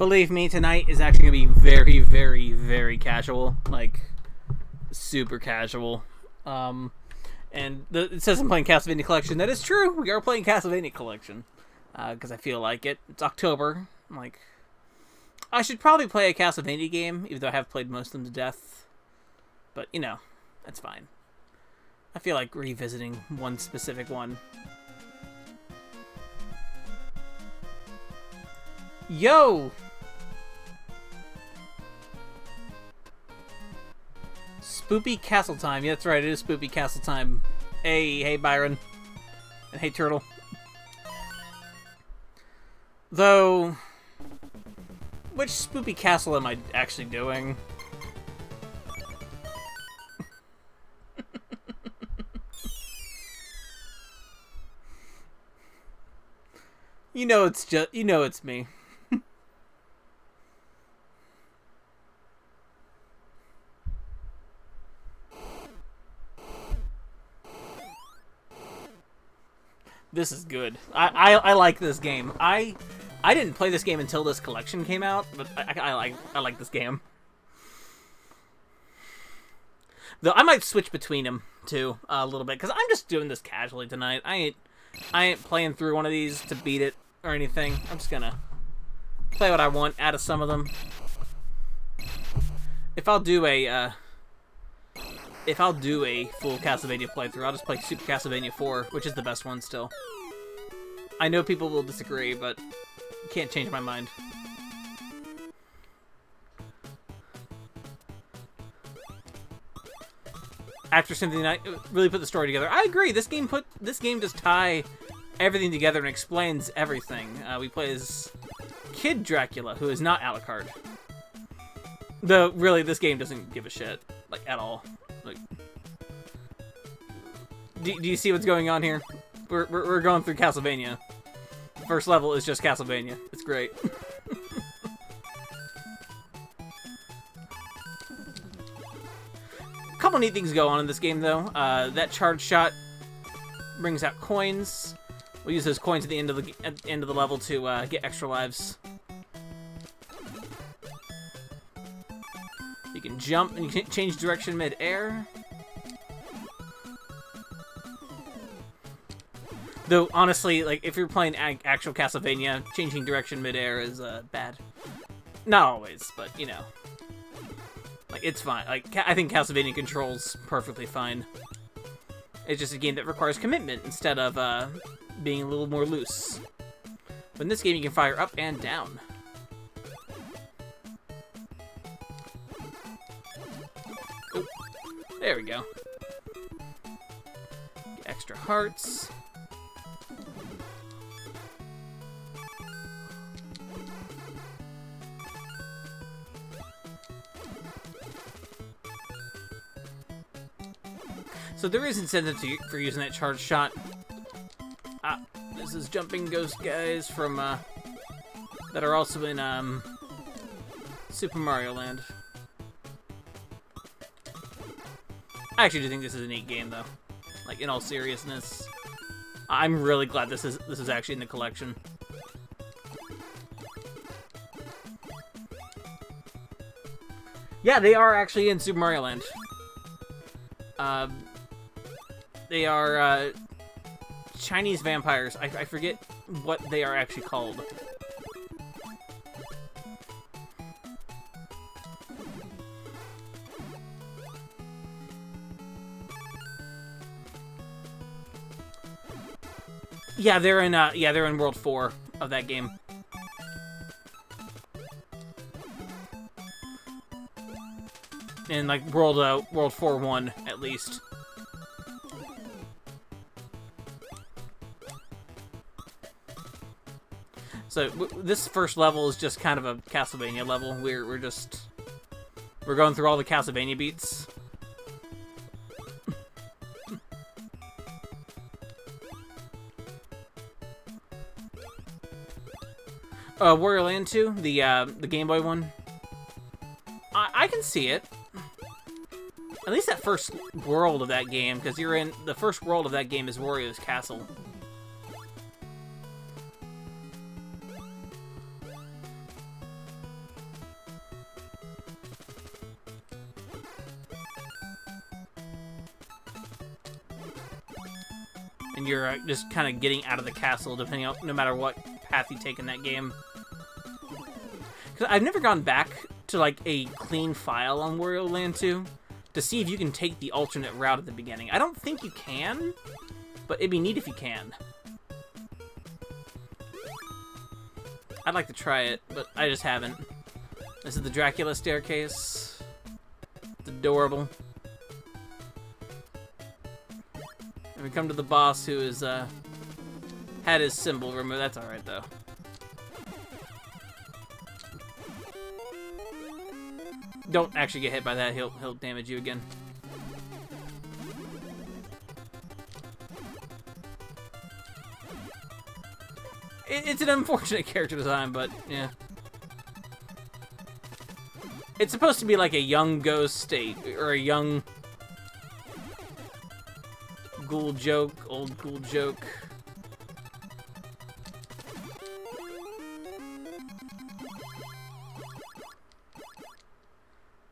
Believe me, tonight is actually going to be very, very, very casual. Like, super casual. It says I'm playing Castlevania Collection. That is true. We are playing Castlevania Collection. Because I feel like it. It's October. I'm like, I should probably play a Castlevania game, even though I have played most of them to death. But, you know, that's fine. I feel like revisiting one specific one. Yo! Spoopy Castle Time. Yeah, that's right. It is Spoopy Castle Time. Hey Byron. And hey Turtle. Though, which Spoopy Castle am I actually doing? it's me. This is good. I like this game. I didn't play this game until this collection came out, but I like this game. Though I might switch between them too a little bit, because I'm just doing this casually tonight. I ain't playing through one of these to beat it or anything. I'm just gonna play what I want out of some of them. If I'll do a full Castlevania playthrough, I'll just play Super Castlevania 4, which is the best one still. I know people will disagree, but can't change my mind. After Symphony Night really put the story together. I agree. This game does tie everything together and explains everything. We play as Kid Dracula, who is not Alucard. Though really, this game doesn't give a shit, like, at all. Like, do you see what's going on here? We're going through Castlevania. First level is just Castlevania. It's great. A couple neat things go on in this game, though. That charge shot brings out coins. We'll use those coins at the end of the level to get extra lives. You can jump and you can change direction mid-air. Though, honestly, like, if you're playing actual Castlevania, changing direction mid-air is bad. Not always, but, you know. Like, it's fine. Like, I think Castlevania controls perfectly fine. It's just a game that requires commitment instead of being a little more loose. But in this game, you can fire up and down. Oop. There we go. Get extra hearts. So there is incentive for using that charge shot. This is Jumping Ghost guys from that are also in Super Mario Land. I actually do think this is a neat game, though. Like, in all seriousness, I'm really glad this is actually in the collection. Yeah, they are actually in Super Mario Land. They are Chinese vampires. I forget what they are actually called. Yeah, they're in World 4 of that game. In like World 4-1 at least. So this first level is just kind of a Castlevania level. We're going through all the Castlevania beats. Warrior Land 2, the Game Boy one. I can see it. At least that first world of that game, because you're in the first world of that game is Wario's Castle. and you're just kind of getting out of the castle, depending on no matter what path you take in that game. Because I've never gone back to like a clean file on Wario Land 2 to see if you can take the alternate route at the beginning. I don't think you can, but it'd be neat if you can. I'd like to try it, but I just haven't. This is the Dracula staircase. It's adorable. And we come to the boss who is, had his symbol removed. That's alright, though. Don't actually get hit by that. He'll damage you again. It's an unfortunate character design, but yeah. It's supposed to be like a young Ghost state, or a young ghoul joke, old ghoul joke.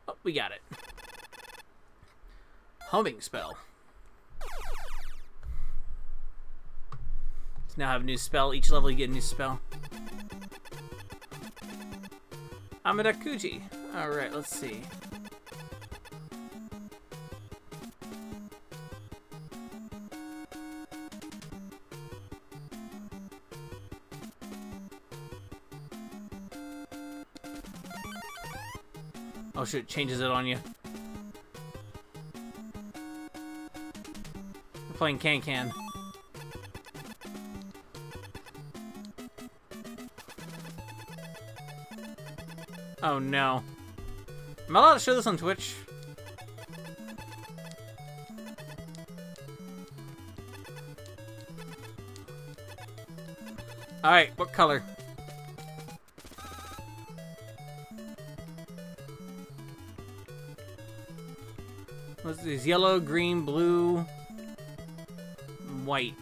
Oh, we got it. Homing spell. So now I have a new spell. Each level you get a new spell. Amadakuji. Alright, let's see. Oh shit, it changes it on you. We're playing Can-Can. Oh no. Am I allowed to show this on Twitch? Alright, what color? What's these? Yellow, green, blue, white.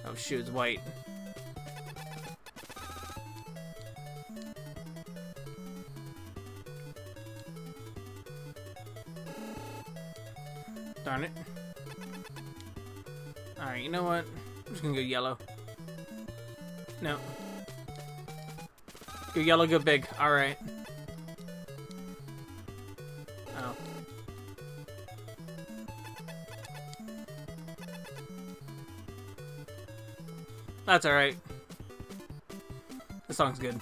Oh shoot, it's white. Darn it. Alright, you know what? I'm just gonna go yellow. No. Go yellow, go big. Alright. Oh. That's alright. This song's good.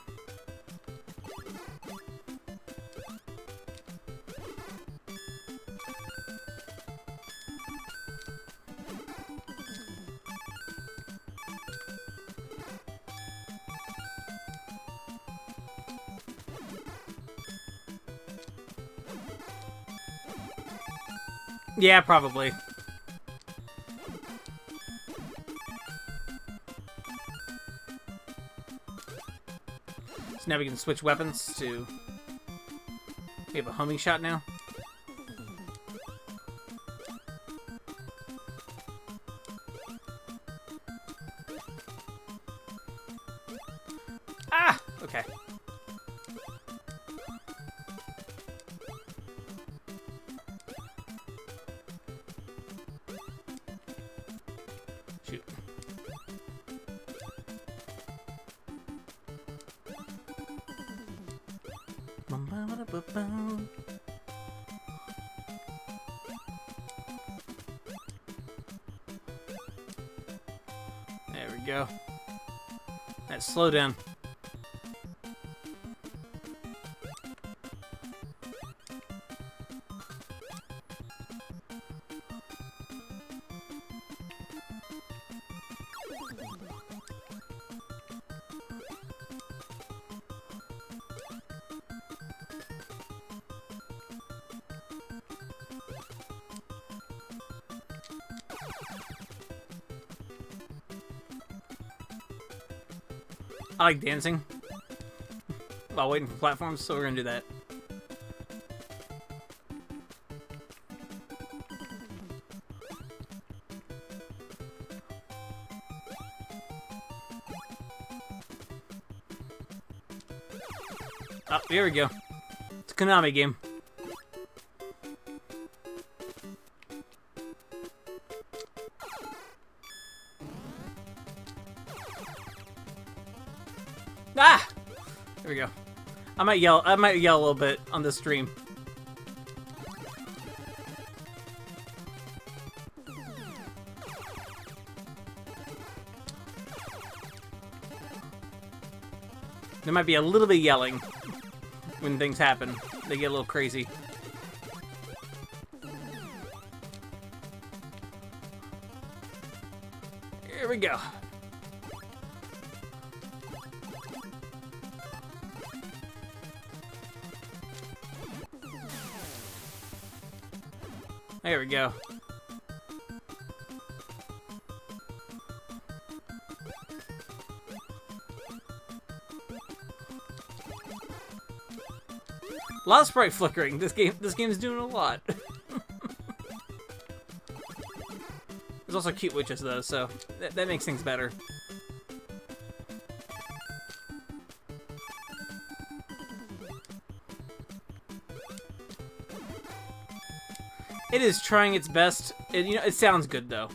Yeah, probably. So now we can switch weapons to... We have a homing shot now. Ah! Okay. Shoot. There we go. That slow down. I like dancing while waiting for platforms, so we're gonna do that. Oh, here we go. It's a Konami game. Ah! There we go. I might yell a little bit on this stream. There might be a little bit of yelling when things happen. They get a little crazy. Here we go. There we go. A lot of sprite flickering. This game's doing a lot. There's also cute witches though, so that makes things better. It is trying its best. It sounds good though.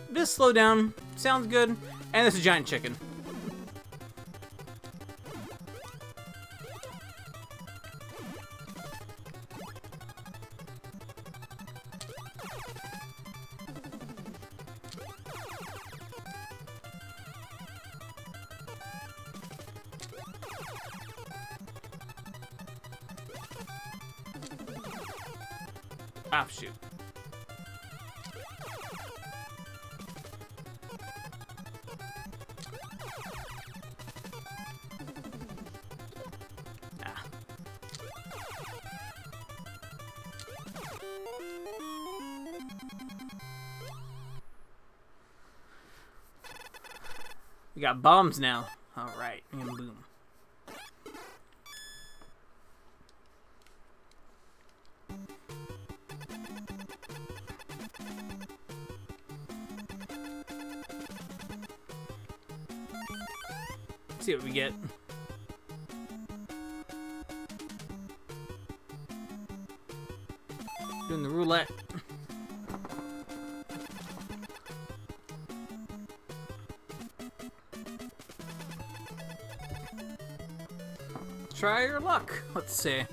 This slow down sounds good, and there's a giant chicken. Ah, shoot. Ah. We got bombs now. All right, and boom. See what we get. Doing the roulette. Try your luck. Let's see.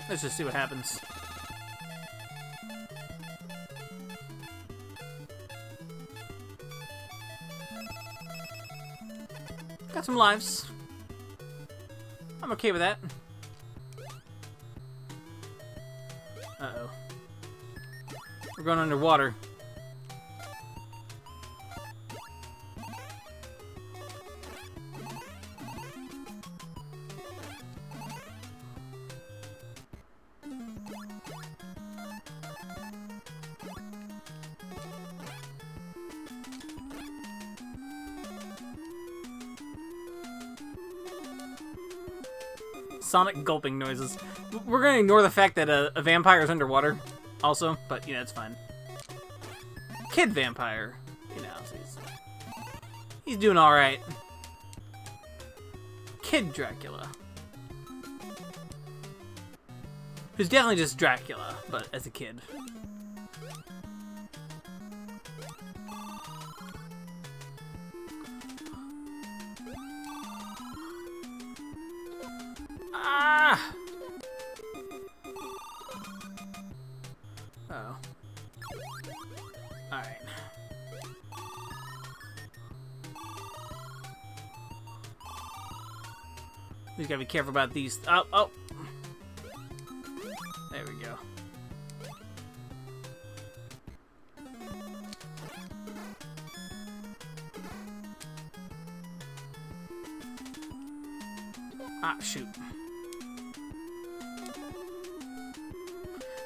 Let's just see what happens. Got some lives. I'm okay with that. Uh-oh. We're going underwater. Sonic gulping noises. We're gonna ignore the fact that a vampire is underwater, also, but it's fine. Kid vampire, he's doing all right. Kid Dracula, who's definitely just Dracula, but as a kid. Ah! Uh-oh. Alright. We just gotta be careful about these. Oh! There we go. Ah, shoot.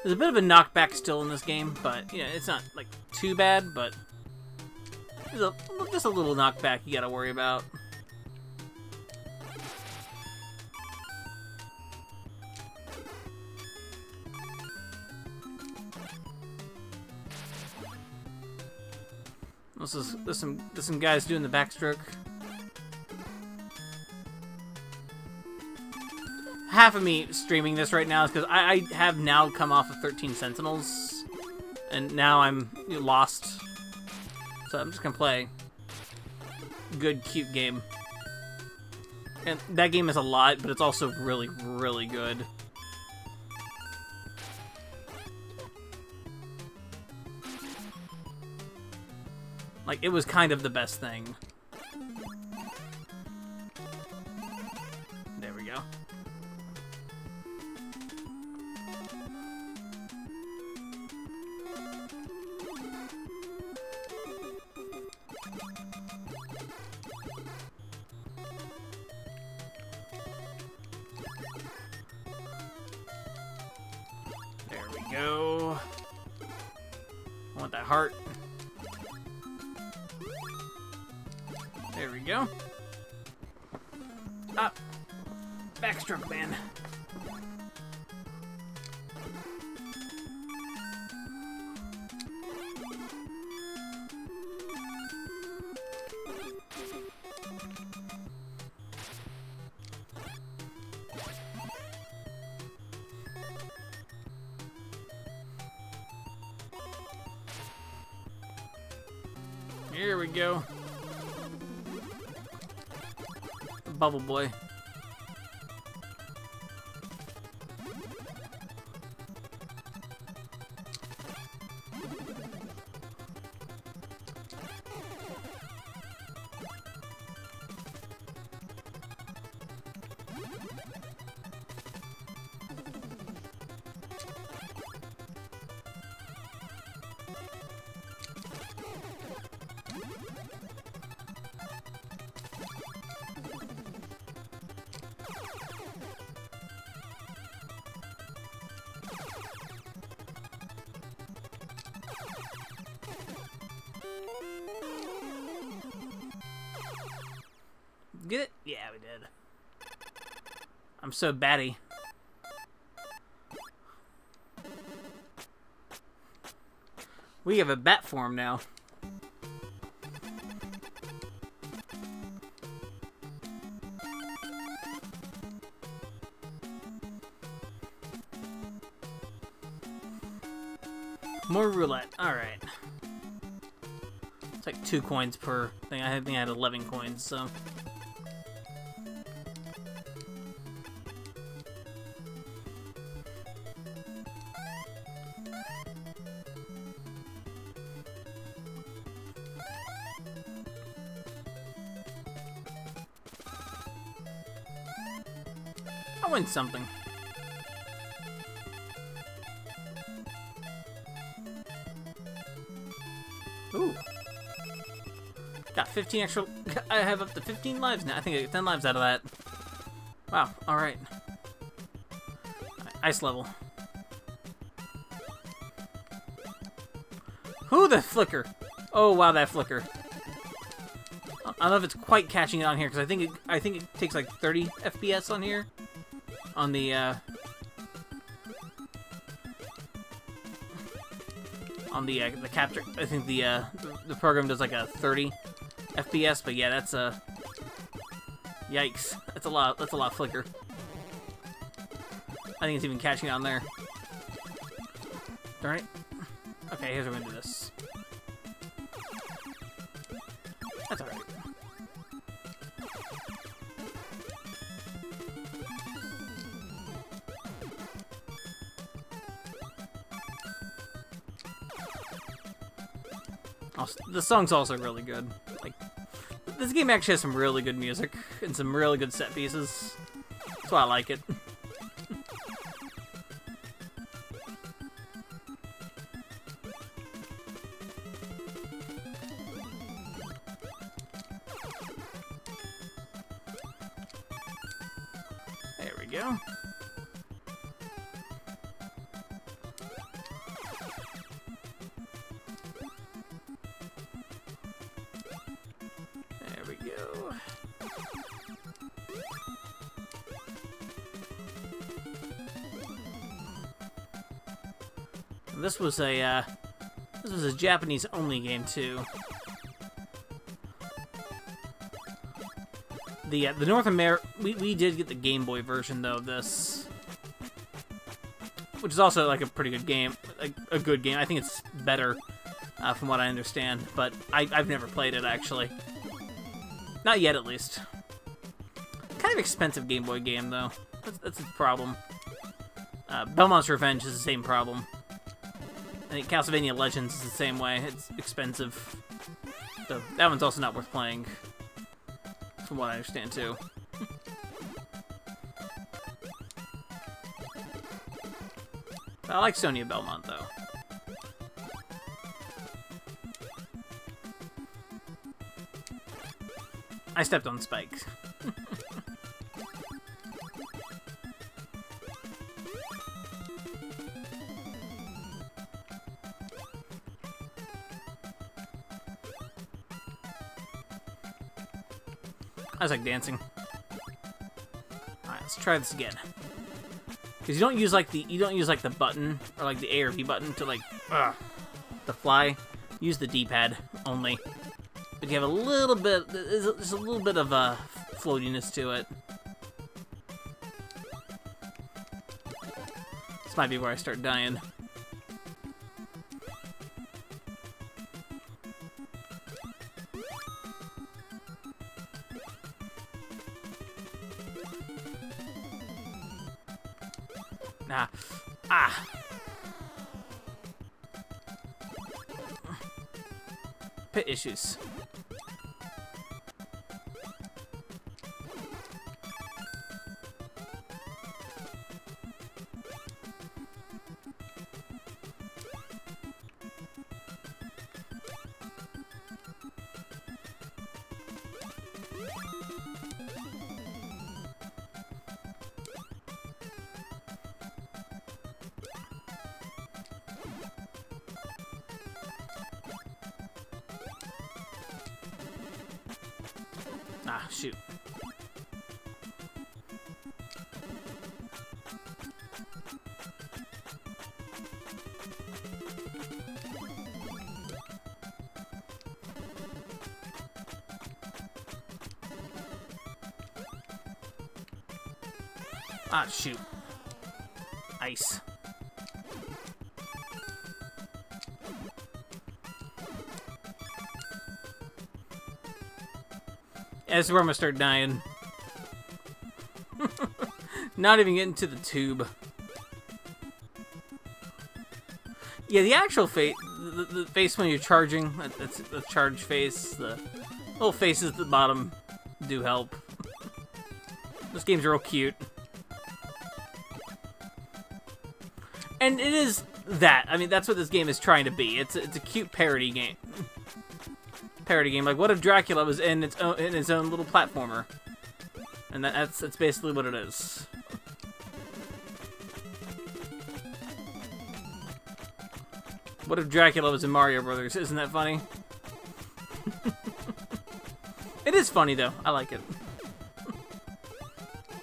There's a bit of a knockback still in this game, but it's not like too bad, but there's just a little knockback you gotta worry about. There's some guys doing the backstroke. Half of me streaming this right now is because I have now come off of 13 Sentinels, and now I'm lost. So I'm just gonna play good, cute game. And that game is a lot, but it's also really, really good. Like, it was kind of the best thing. There we go. There we go. I want that heart. There we go. Up. Backstroke, man. Here we go. Bubble Boy. Get it? Yeah, we did. I'm so batty. We have a bat form now. More roulette. Alright. It's like 2 coins per thing. I think I had 11 coins, so... I win something. Ooh. Got 15 extra. I have up to 15 lives now. I think I get 10 lives out of that. Wow, alright. Ice level. Who the flicker? Oh wow, that flicker. I don't know if it's quite catching it on here because I think it takes like 30 FPS on here. On the capture, I think the program does like a 30 FPS, but yeah, that's a yikes. That's a lot. That's a lot of flicker. I think it's even catching it on there. Darn it. Okay, here's how we're gonna do this. That's alright. The song's also really good. Like, this game actually has some really good music and some really good set pieces. That's why I like it. There we go. This was a Japanese-only game too. The North America... We did get the Game Boy version, though, of this. Which is also, like, a pretty good game. A good game. I think it's better, from what I understand. But I've never played it, actually. Not yet, at least. Kind of expensive Game Boy game, though. That's the problem. Belmont's Revenge is the same problem. I think Castlevania Legends is the same way. It's expensive. So that one's also not worth playing, from what I understand, too. I like Sonia Belmont, though. I stepped on Spike. I was like dancing. Alright, let's try this again. Because you don't use like the button or like the A or B button to like to fly. Use the D-pad only. But you have a little bit, there's a little bit of floatiness to it. This might be where I start dying. Pit issues. Ah, shoot. Ah, shoot. Ice. Yeah, this is where I'm gonna start dying. Not even getting to the tube. Yeah, the actual face, the face when you're charging, that's the charge face. The little faces at the bottom do help. This game's real cute. And it is that. I mean, that's what this game is trying to be. It's a cute parody game. Like, what if Dracula was in his own little platformer? And that's basically what it is. What if Dracula was in Mario Brothers? Isn't that funny? It is funny, though. I like it.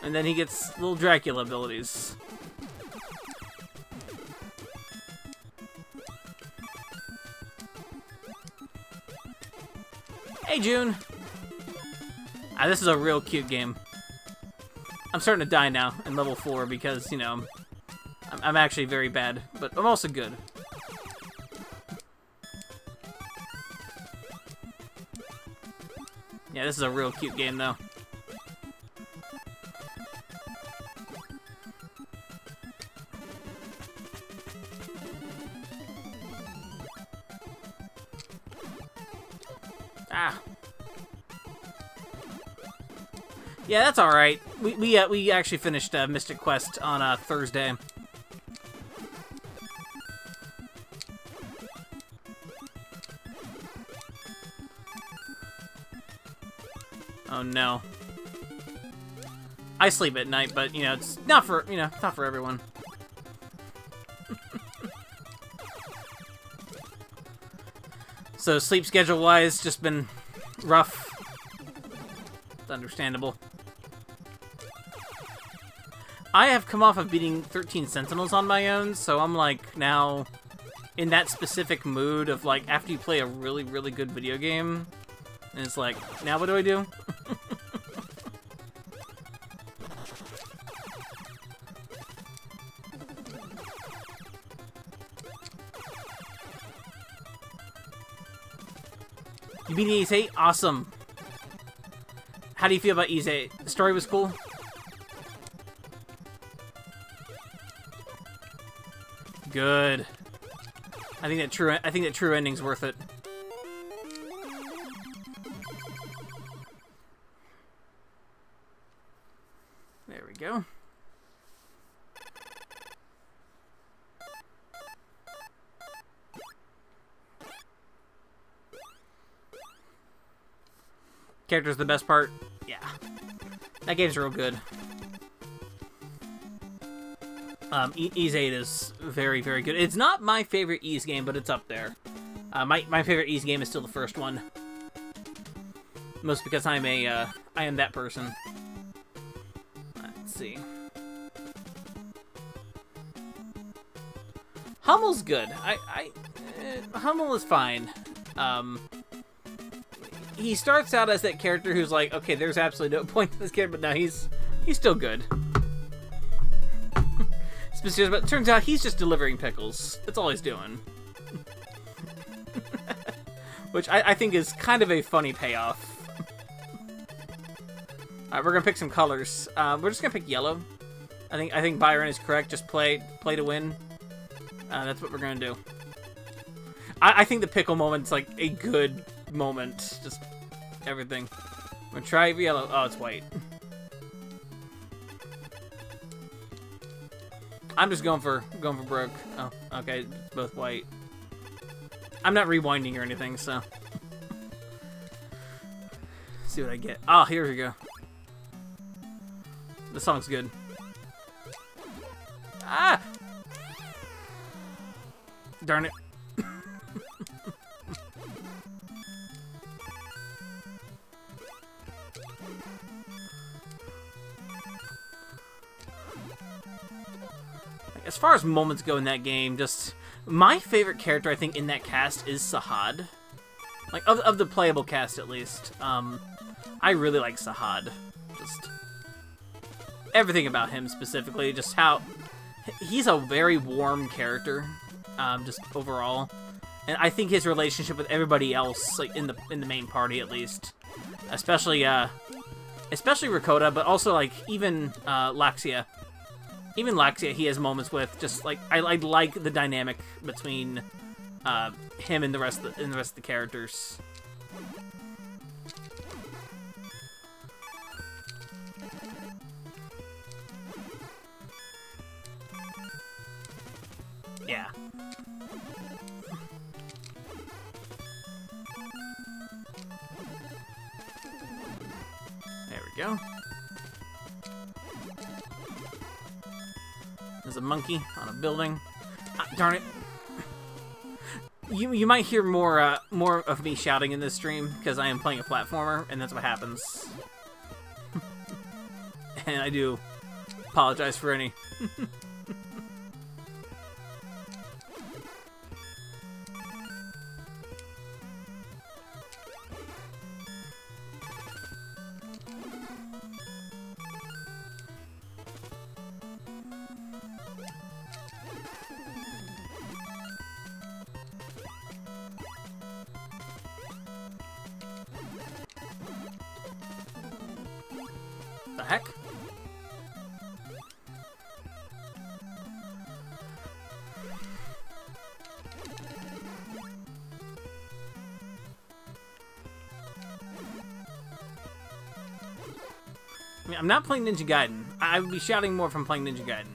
And then he gets little Dracula abilities. Hey, June! This is a real cute game. I'm starting to die now in level 4 because, you know, I'm actually very bad, but I'm also good. Yeah, this is a real cute game, though. Ah. Yeah, that's all right. We actually finished Mystic Quest on Thursday. Oh no. I sleep at night, but you know, it's not for, you know, not for everyone. So sleep schedule wise, just been rough. It's understandable. I have come off of beating 13 Sentinels on my own, so I'm like now in that specific mood of like after you play a really, really good video game, and it's like, now what do I do? beat Ease 8? Awesome. How do you feel about Ease 8? The story was cool? Good. I think that true ending's worth it. There we go. Character's the best part? Yeah. That game's real good. Ys 8 is very, very good. It's not my favorite Ys game, but it's up there. My favorite Ys game is still the first one. Most because I am that person. Let's see. Hummel's good. Hummel is fine. He starts out as that character who's like, okay, there's absolutely no point to this kid, but now he's still good. But it turns out he's just delivering pickles. That's all he's doing. Which I think is kind of a funny payoff. Alright, we're gonna pick some colors. We're just gonna pick yellow. I think Byron is correct. Just play to win. That's what we're gonna do. I think the pickle moment's like a good moment. Just everything. I'm gonna try yellow. Oh, it's white. I'm just going for broke. Oh, okay, it's both white. I'm not rewinding or anything, so. See what I get. Oh, here we go. The song's good. Ah! Darn it. As far as moments go in that game, just my favorite character I think in that cast is Sahad. Like of the playable cast at least. I really like Sahad. Just everything about him specifically, just how he's a very warm character, just overall. And I think his relationship with everybody else, like in the main party at least, especially Rakota, but also like even Laxia. Even Laxia, he has moments with just like I like the dynamic between him and the rest of the characters. Yeah. There we go. There's a monkey on a building. Ah, darn it. You might hear more of me shouting in this stream because I am playing a platformer, and that's what happens. And I do apologize for any. The heck? I mean, I'm not playing Ninja Gaiden. I would be shouting more if I'm playing Ninja Gaiden.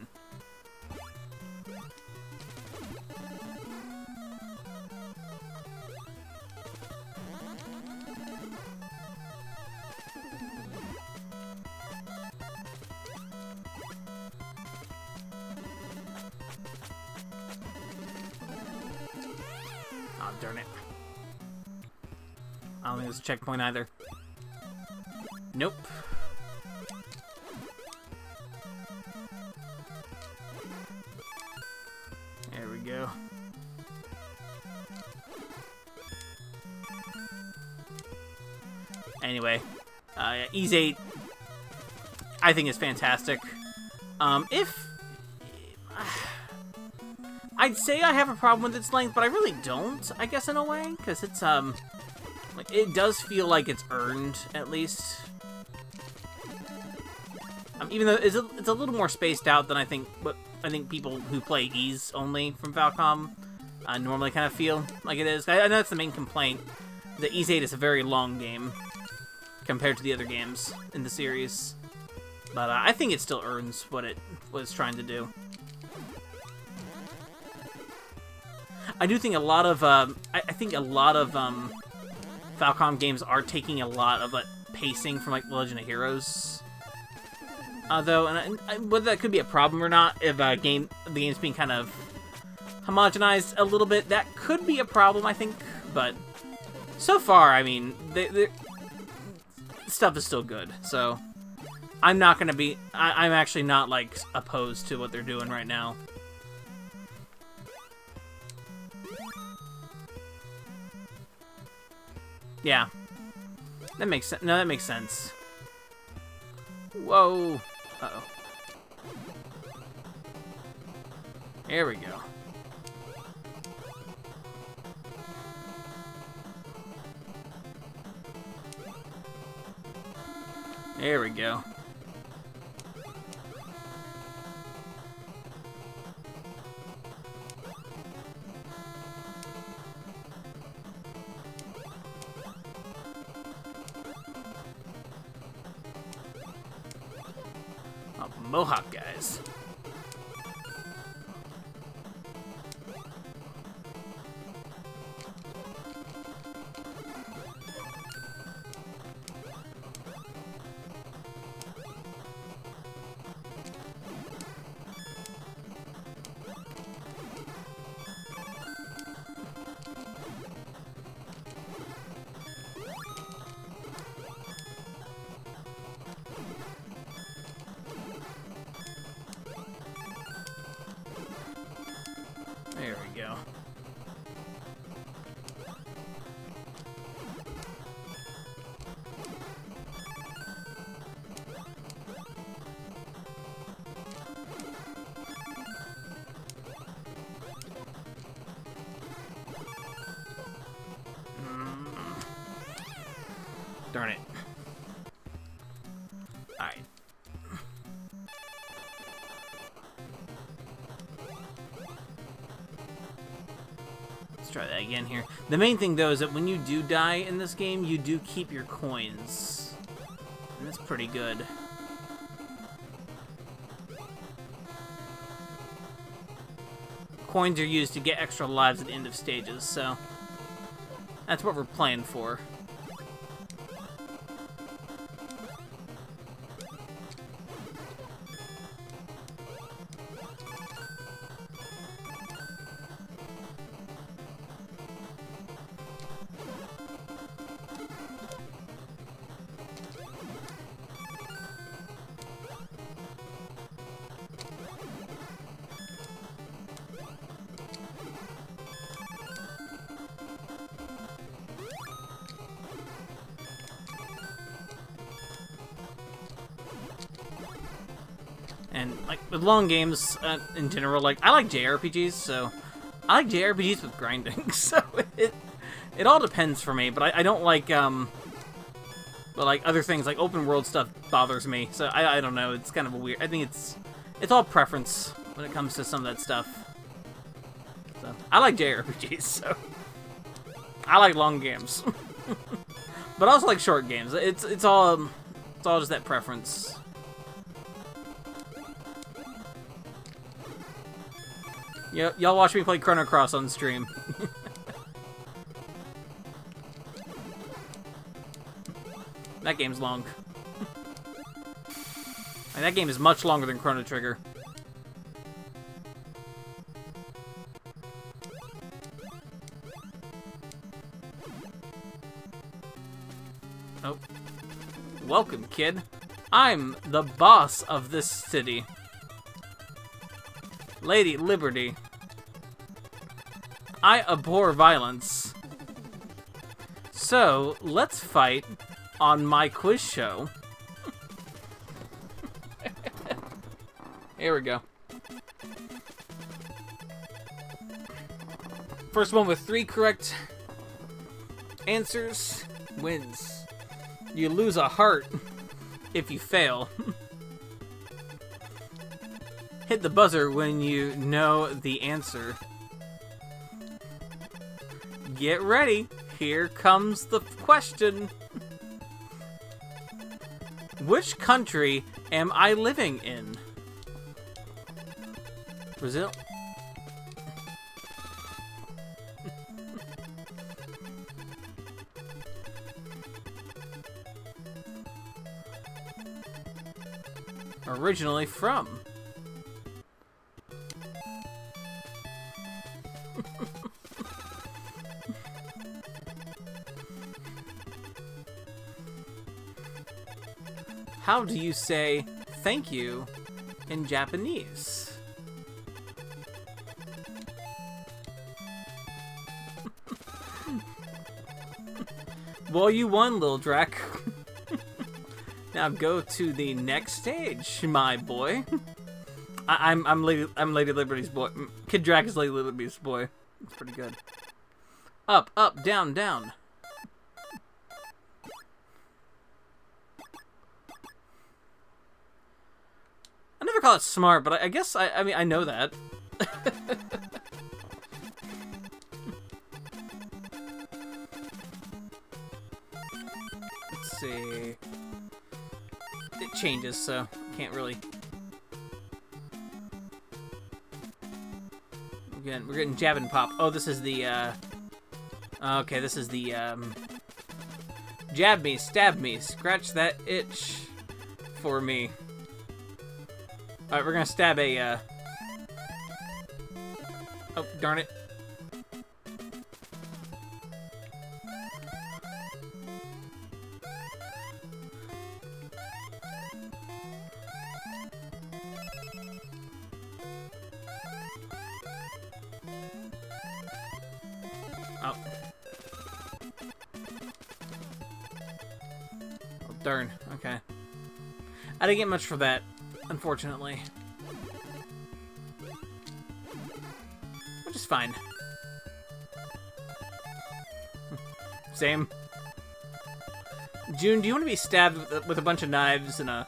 Oh, darn it. I don't think there's a checkpoint either. Nope. There we go. Anyway, Ys 8, I think is fantastic. I'd say I have a problem with its length, but I really don't, I guess, in a way, because it's, Like, it does feel like it's earned, at least. Even though it's a little more spaced out than I think people who play Ys only from Falcom normally kind of feel like it is. I know that's the main complaint. The Ys 8 is a very long game compared to the other games in the series, but I think it still earns what it was trying to do. I do think a lot of Falcom games are taking a lot of pacing from like Legend of Heroes. Though, and whether that could be a problem or not, if the game's being kind of homogenized a little bit, that could be a problem, I think. But so far, I mean, stuff is still good. So I'm not gonna be. I'm actually not like opposed to what they're doing right now. Yeah, that makes sense. No, that makes sense. Whoa. Uh-oh. There we go. There we go. Mohawk guys. There we go. Darn it. Alright. Let's try that again here. The main thing, though, is that when you do die in this game, you do keep your coins. And that's pretty good. Coins are used to get extra lives at the end of stages, so that's what we're playing for. And, like, with long games, in general, like, I like JRPGs, so I like JRPGs with grinding, so it all depends for me, but I don't like, but, like, other things, like, open world stuff bothers me, so I don't know, it's kind of a weird, I think it's all preference when it comes to some of that stuff. So, I like JRPGs, so I like long games. But I also like short games, it's all just that preference. Y'all watch me play Chrono Cross on stream. That game's long. And that game is much longer than Chrono Trigger. Oh. Welcome, kid. I'm the boss of this city. Lady Liberty. I abhor violence. So, let's fight on my quiz show. Here we go. First one with 3 correct answers wins. You lose a heart if you fail. Hit the buzzer when you know the answer. Get ready. Here comes the question. Which country am I living in? Brazil? Originally from? How do you say thank you in Japanese? Well, you won, Lil Drac. Now go to the next stage, my boy. I'm Lady Liberty's boy. Kid Drac is Lady Liberty's boy. It's pretty good. Up, up, down, down. I never call it smart, but I guess I mean I know that. Let's see. It changes, so can't really. We're getting jab and pop. Oh, this is the. Okay, this is the. Jab me, stab me, scratch that itch for me. All right, we're gonna stab a. Oh, darn it. Oh. Oh, darn. Okay. I didn't get much for that, unfortunately. Which is fine. Same. June, do you want to be stabbed with a bunch of knives in a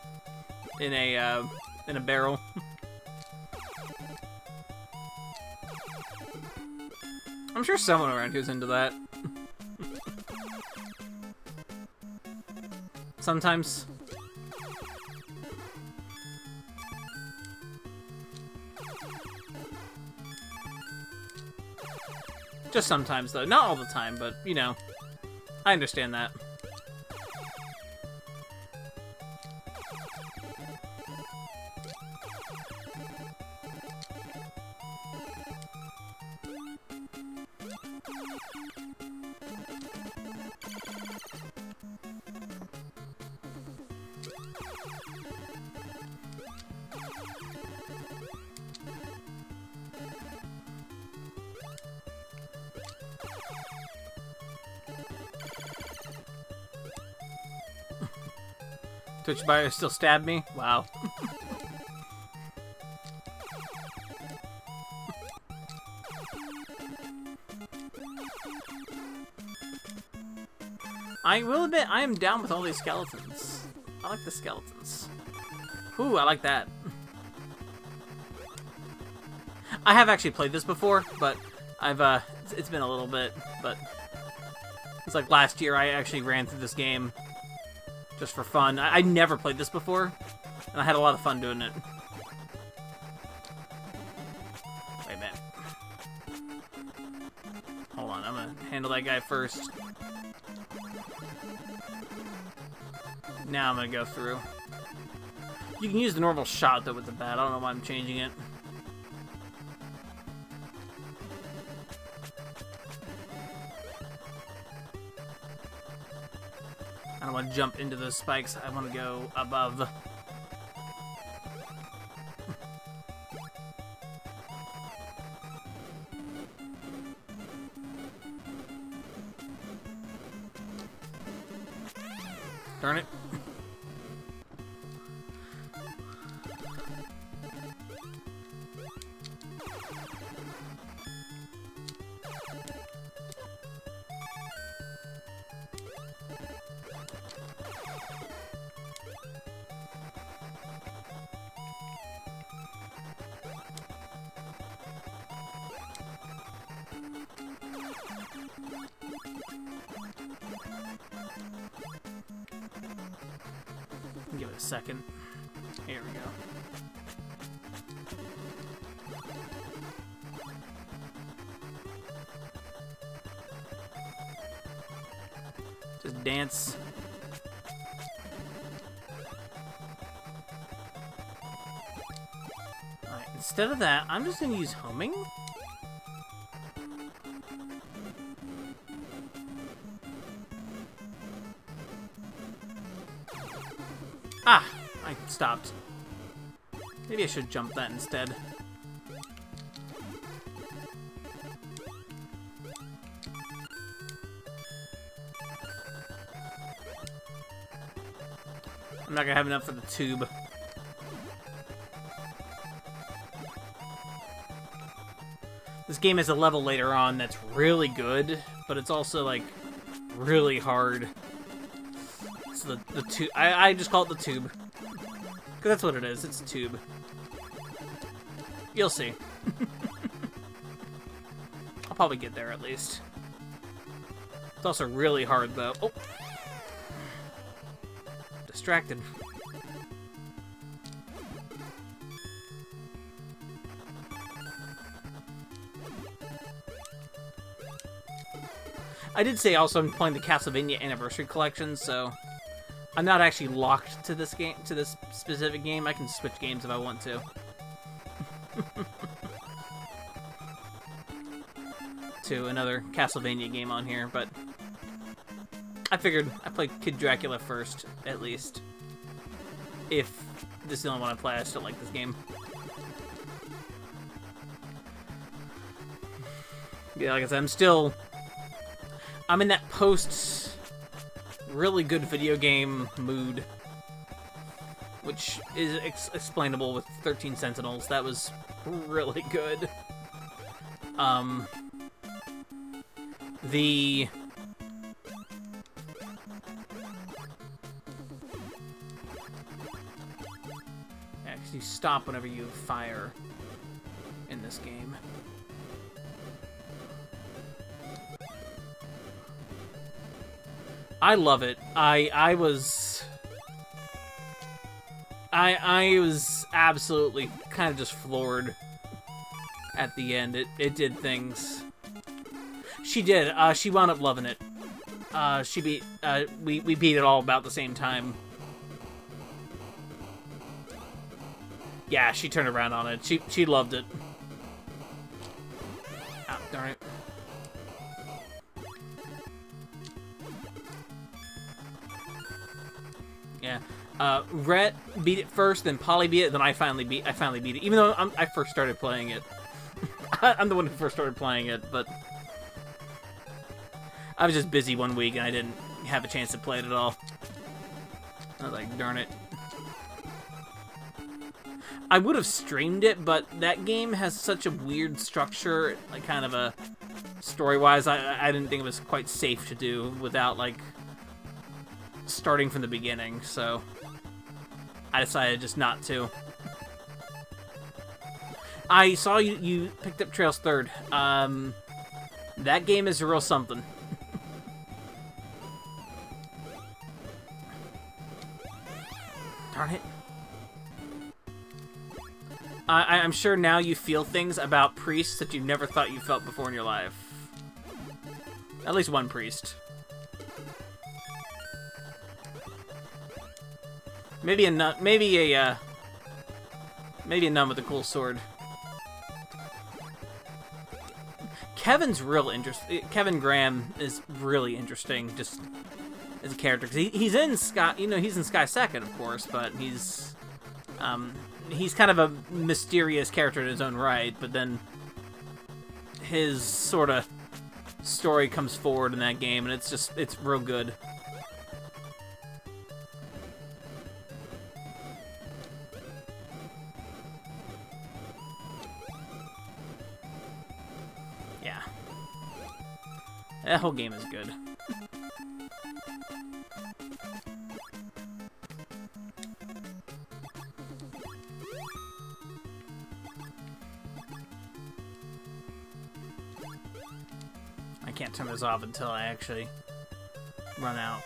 barrel? I'm sure someone around who's into that. Sometimes. Just sometimes, though. Not all the time, but, you know, I understand that. Twitch buyer still stabbed me? Wow. I will admit, I am down with all these skeletons. I like the skeletons. Ooh, I like that. I have actually played this before, but I've, it's been a little bit, but it's like last year I actually ran through this game just for fun. I never played this before, and I had a lot of fun doing it. Wait a minute. Hold on, I'm gonna handle that guy first. Now I'm gonna go through. You can use the normal shot, though, with the bat. I don't know why I'm changing it. I don't want to jump into those spikes. I want to go above. Darn it. a second. Here we go. Just dance. Alright, instead of that, I'm just gonna use homing. Ah! I stopped. Maybe I should jump that instead. I'm not gonna have enough for the tube. This game has a level later on that's really good, but it's also, like, really hard. So the tube... I just call it the tube. Because that's what it is. It's a tube. You'll see. I'll probably get there, at least. It's also really hard, though. Oh! Distracted. I did say also I'm playing the Castlevania Anniversary Collection, so I'm not actually locked to this game, to this specific game. I can switch games if I want to. To another Castlevania game on here, but I figured I'd play Kid Dracula first, at least. If this is the only one I play, I still like this game. Yeah, like I said, I'm in that post really good video game mood, which is explainable with 13 Sentinels. That was really good. You stop whenever you fire in this game. I love it. I was absolutely kind of just floored at the end. It did things. She did. She wound up loving it. We beat it all about the same time. Yeah, she turned around on it. She loved it. Oh, darn it. Yeah. Rhett beat it first, then Polly beat it, then I finally beat it. Even though I first started playing it. I'm the one who first started playing it, but I was just busy one week and I didn't have a chance to play it at all. I was like, darn it. I would have streamed it, but that game has such a weird structure, like kind of a story-wise, I didn't think it was quite safe to do without, like, starting from the beginning, so I decided just not to. I saw you picked up Trails 3rd. That game is real something. Darn it. I'm sure now you feel things about priests that you never thought you felt before in your life. At least one priest. Maybe a nun, maybe a nun with a cool sword. Kevin's real interesting. Kevin Graham is really interesting, just as a character, because he's in Sky. You know, he's in Sky Second, of course, but he's kind of a mysterious character in his own right. But then his sort of story comes forward in that game, and it's real good. Yeah. That whole game is good. I can't turn this off until I actually run out.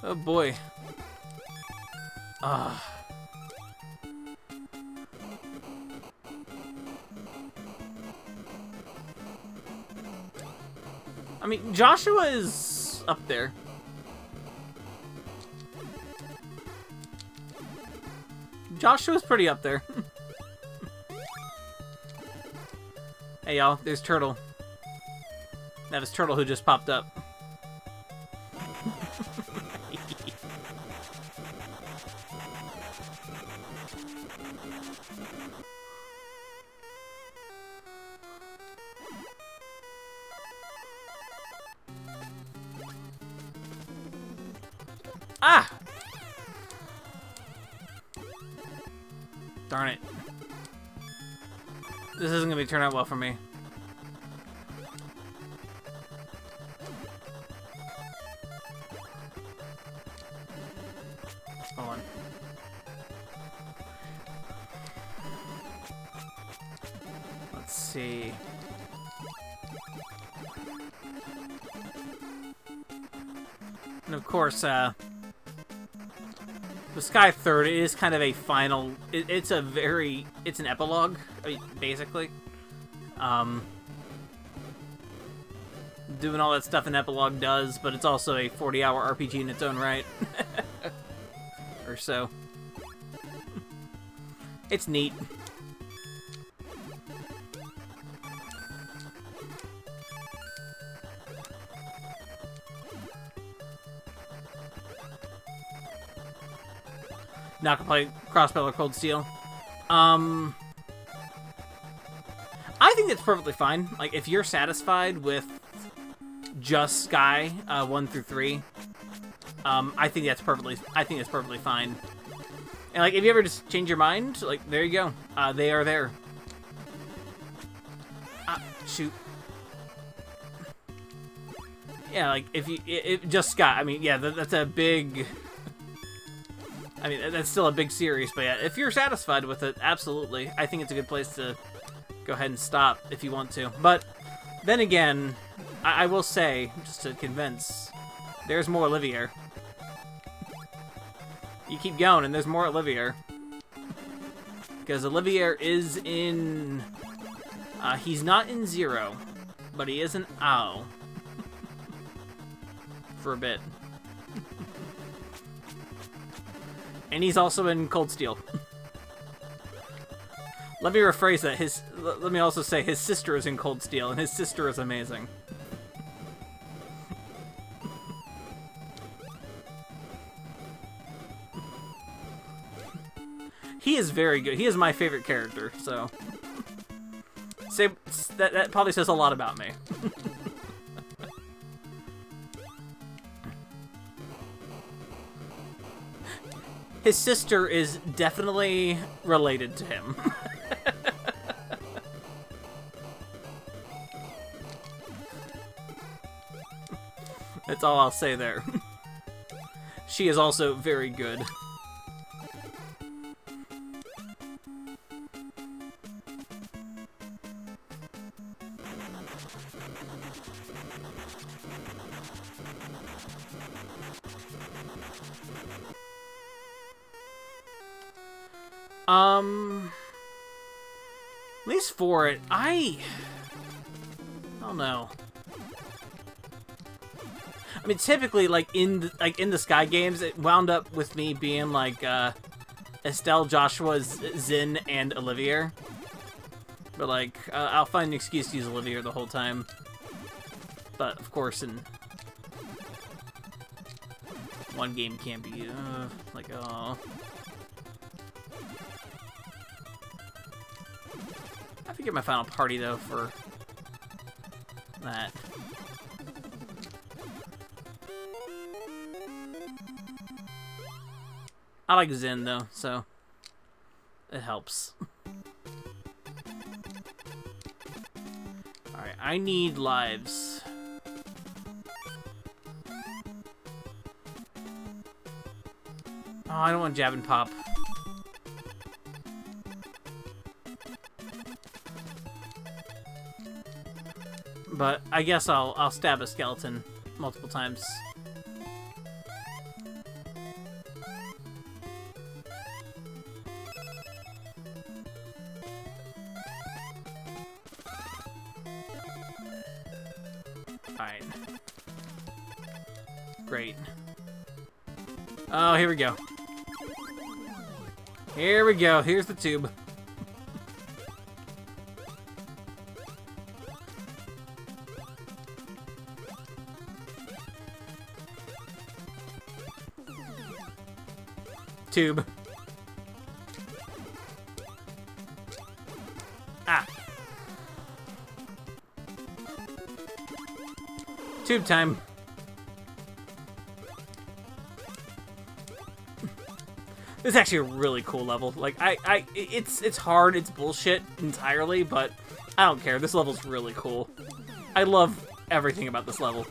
Oh boy. Ah. I mean, Joshua is up there. Joshua's pretty up there. Hey y'all, there's Turtle. That is Turtle who just popped up. Ah! Darn it. This isn't gonna turn out well for me. Hold on. Let's see. And of course, the Sky Third is kind of a final. It's an epilogue, I mean, basically. Doing all that stuff an epilogue does, but it's also a 40-hour RPG in its own right, or so. It's neat. Not gonna play Crossbell or Cold Steel. I think it's perfectly fine. Like, if you're satisfied with just Sky 1 through 3, I think that's perfectly fine. And like, if you ever just change your mind, like, there you go. They are there. Shoot. Yeah, like, if you just Sky, I mean, yeah, that's a big. I mean, that's still a big series, but yeah, if you're satisfied with it, absolutely. I think it's a good place to go ahead and stop if you want to. But then again, I will say, just to convince, there's more Olivier. You keep going, and there's more Olivier. Because Olivier is in... he's not in Zero, but he is in Ow. For a bit. And he's also in Cold Steel. Let me rephrase that. Let me also say his sister is in Cold Steel, and his sister is amazing. He is very good. He is my favorite character, so... that probably says a lot about me. His sister is definitely related to him. That's all I'll say there. She is also very good. At least for it, I don't know. I mean, typically, like in the Sky games, it wound up with me being like Estelle, Joshua, Zin, and Olivier. But like, I'll find an excuse to use Olivier the whole time. But of course, in one game can't be like, oh. I have to get my final party though for that. I like Zen though, so it helps. Alright, I need lives. Oh, I don't want Jab and Pop. But I guess I'll stab a skeleton. multiple times. Alright. Great. Oh, here we go. Here we go. Here's the tube. Tube. Ah. Tube time. This is actually a really cool level. Like, it's hard, it's bullshit entirely, but I don't care. This level's really cool. I love everything about this level.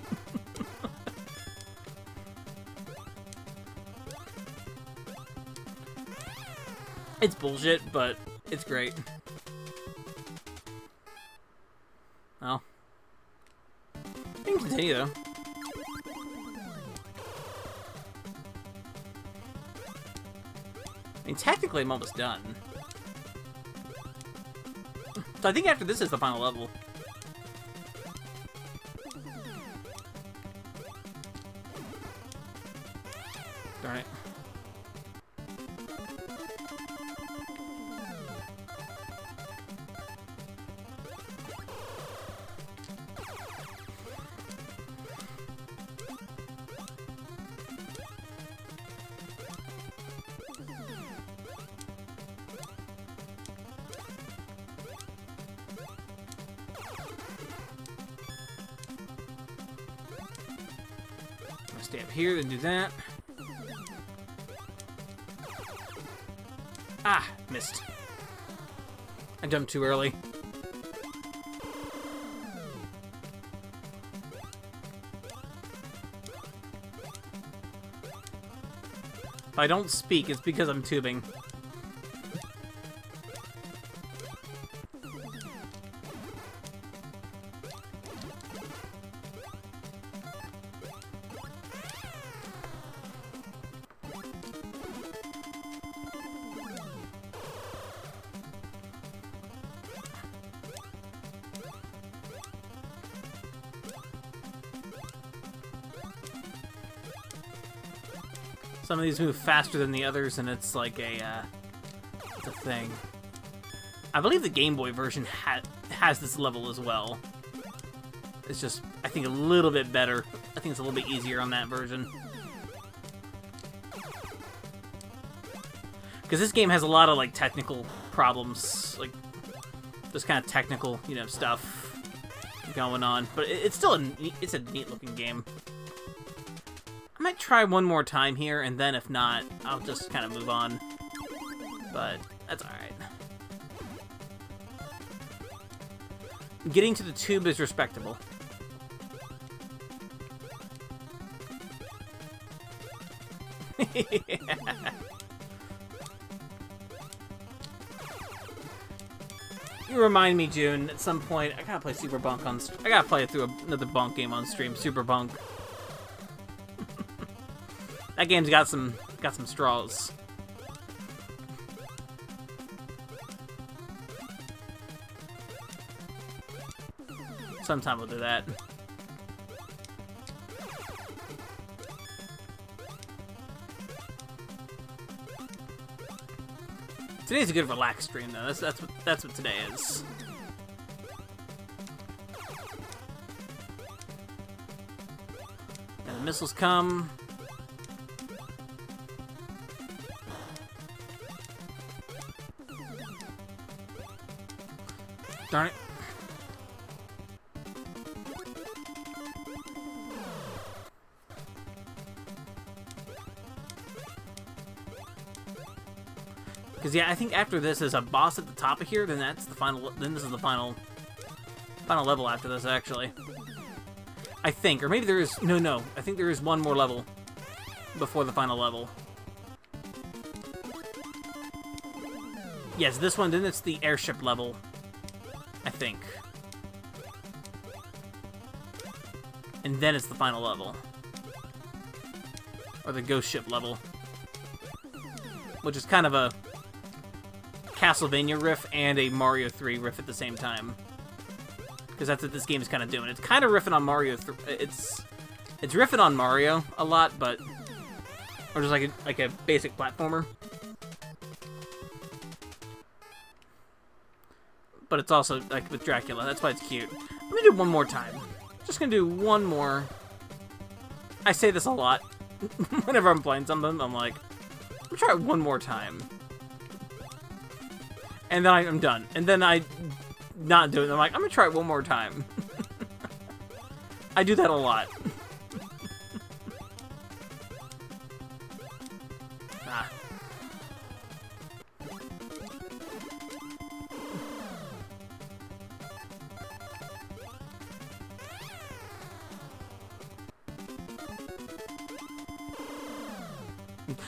It's bullshit, but it's great. Well, we can continue though. I mean, technically, I'm almost done. So I think after this is the final level. Darn it. Stay up here and do that. Ah, missed. I jumped too early. If I don't speak, it's because I'm tubing. Some of these move faster than the others, and it's like it's a thing. I believe the Game Boy version has this level as well. It's just, I think, a little bit better. I think it's a little bit easier on that version. Because this game has a lot of, like, technical problems. Like, this kind of technical, you know, stuff going on. But it's still a neat-looking game. I might try one more time here, and then if not, I'll just kind of move on. But that's alright. Getting to the tube is respectable. You remind me, June, at some point, I gotta play Super Bunk on... I gotta play it through another Bunk game on stream, Super Bunk. That game's got some straws. Sometime we'll do that. Today's a good relaxed stream though. That's what today is. And the missiles come. Darn it. Because yeah, I think after this is a boss at the top of here, then that's the final. Then this is the final level after this, actually. I think, or maybe there is no. I think there is one more level before the final level. Yes, this one. Then it's the airship level. I think. and then it's the final level. Or the ghost ship level. Which is kind of a Castlevania riff and a Mario 3 riff at the same time. Because that's what this game is kind of doing. It's kind of riffing on Mario 3. It's riffing on Mario a lot, but... Or just like a basic platformer. But it's also, like, with Dracula. That's why it's cute. I'm gonna do one more time. Just gonna do one more. I say this a lot. Whenever I'm playing something, I'm like, I'm gonna try it one more time. And then I'm done. And then I not do it. I'm like, I'm gonna try it one more time. I do that a lot. Ah.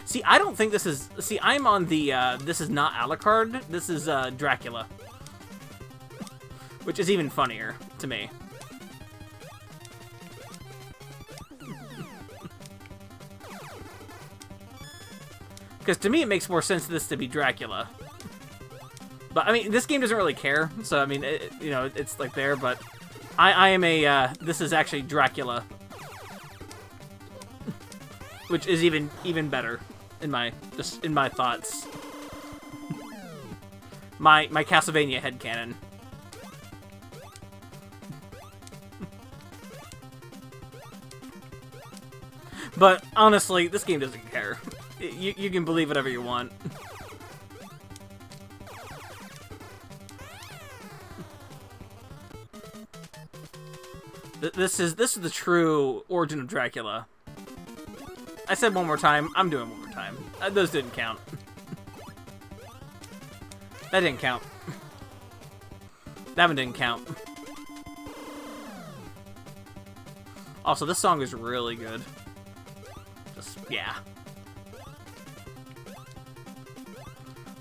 See, I don't think this is... See, I'm on the, this is not Alucard. This is, Dracula. Which is even funnier to me. Because to me, it makes more sense for this to be Dracula. But, I mean, this game doesn't really care. So, I mean, you know, it's, like, there. But I am a, this is actually Dracula. Which is even better. In my thoughts. My Castlevania headcanon. But honestly, this game doesn't care. You can believe whatever you want. This is the true origin of Dracula. I said one more time. I'm doing one more time. Those didn't count. That didn't count. That one didn't count. Also, this song is really good. Just, yeah.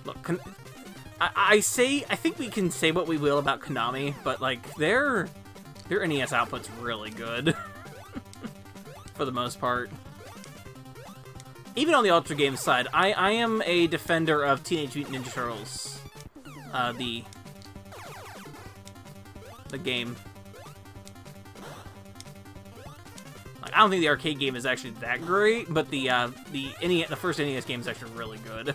Look, I think we can say what we will about Konami, but, like, their NES output's really good. For the most part. Even on the Ultra Games side, I am a defender of Teenage Mutant Ninja Turtles. The game. Like, I don't think the arcade game is actually that great, but the first NES game is actually really good.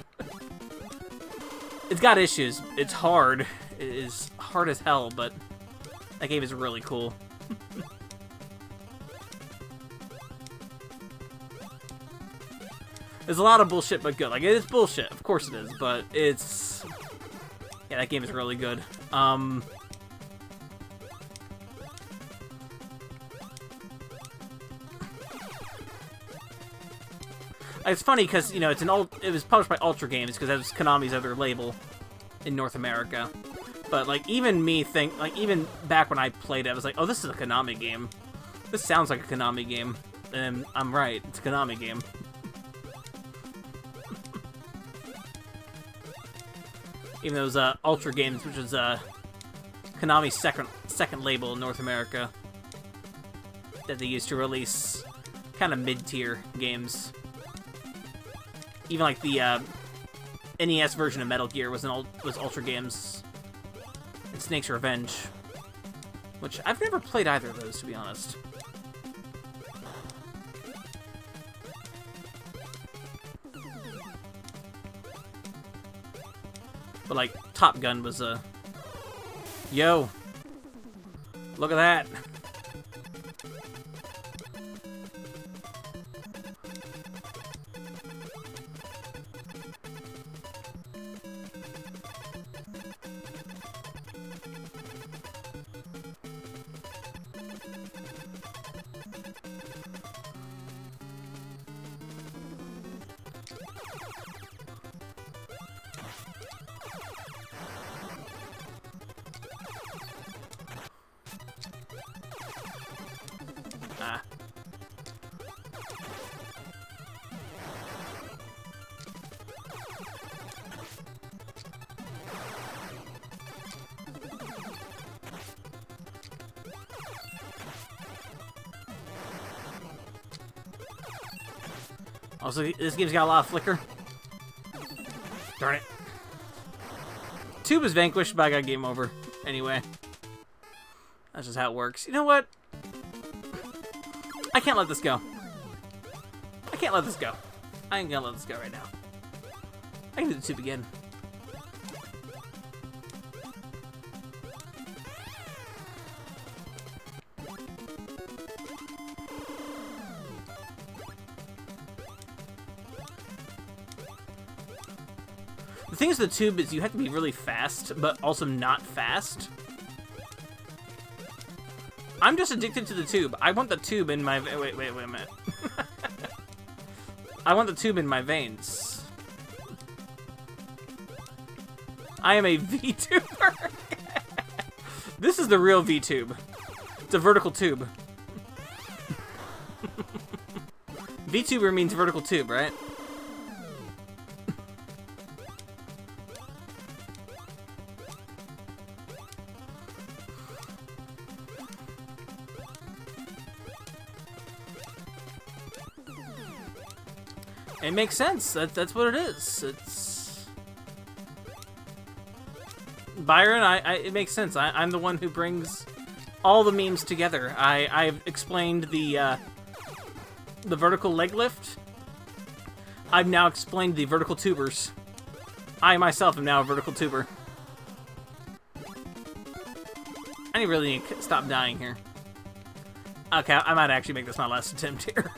It's got issues. It's hard. It is hard as hell, but that game is really cool. There's a lot of bullshit, but good. Like, it is bullshit. Of course it is, but it's... Yeah, that game is really good. It's funny, because, you know, it was published by Ultra Games, because that was Konami's other label in North America. But, like, even even back when I played it, I was like, oh, this is a Konami game. This sounds like a Konami game. And I'm right. It's a Konami game. Even though it was Ultra Games, which was Konami's second label in North America that they used to release kind of mid-tier games. Even like the NES version of Metal Gear was Ultra Games. And Snake's Revenge, which I've never played either of those, to be honest. But, like, Top Gun was a... Yo! Look at that! Ah. Also, this game's got a lot of flicker. Darn it. Tube is vanquished, but I got game over. Anyway. That's just how it works. You know what? I can't let this go. I can't let this go. I ain't gonna let this go right now. I can do the tube again. The thing is, the tube is you have to be really fast, but also not fast. I'm just addicted to the tube. I want the tube in my... Wait a minute. I want the tube in my veins. I am a VTuber. This is the real VTube. It's a vertical tube. VTuber means vertical tube, right? It makes sense. That's what it is. It's Byron. It makes sense. I'm the one who brings all the memes together. I've explained the vertical leg lift. I've now explained the vertical tubers. I myself am now a vertical tuber. I really need to stop dying here. Okay, I might actually make this my last attempt here.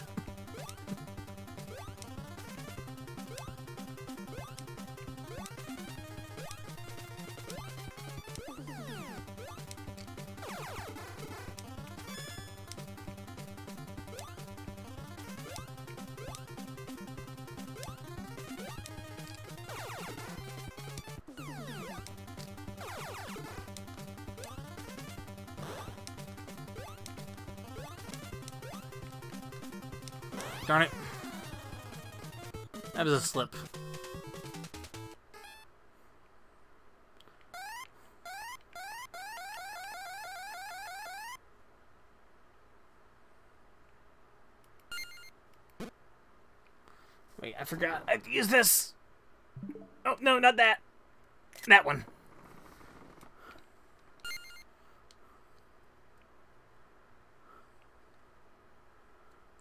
Darn it. That was a slip. Wait, I forgot. I have to use this. Oh, no, not that. That one.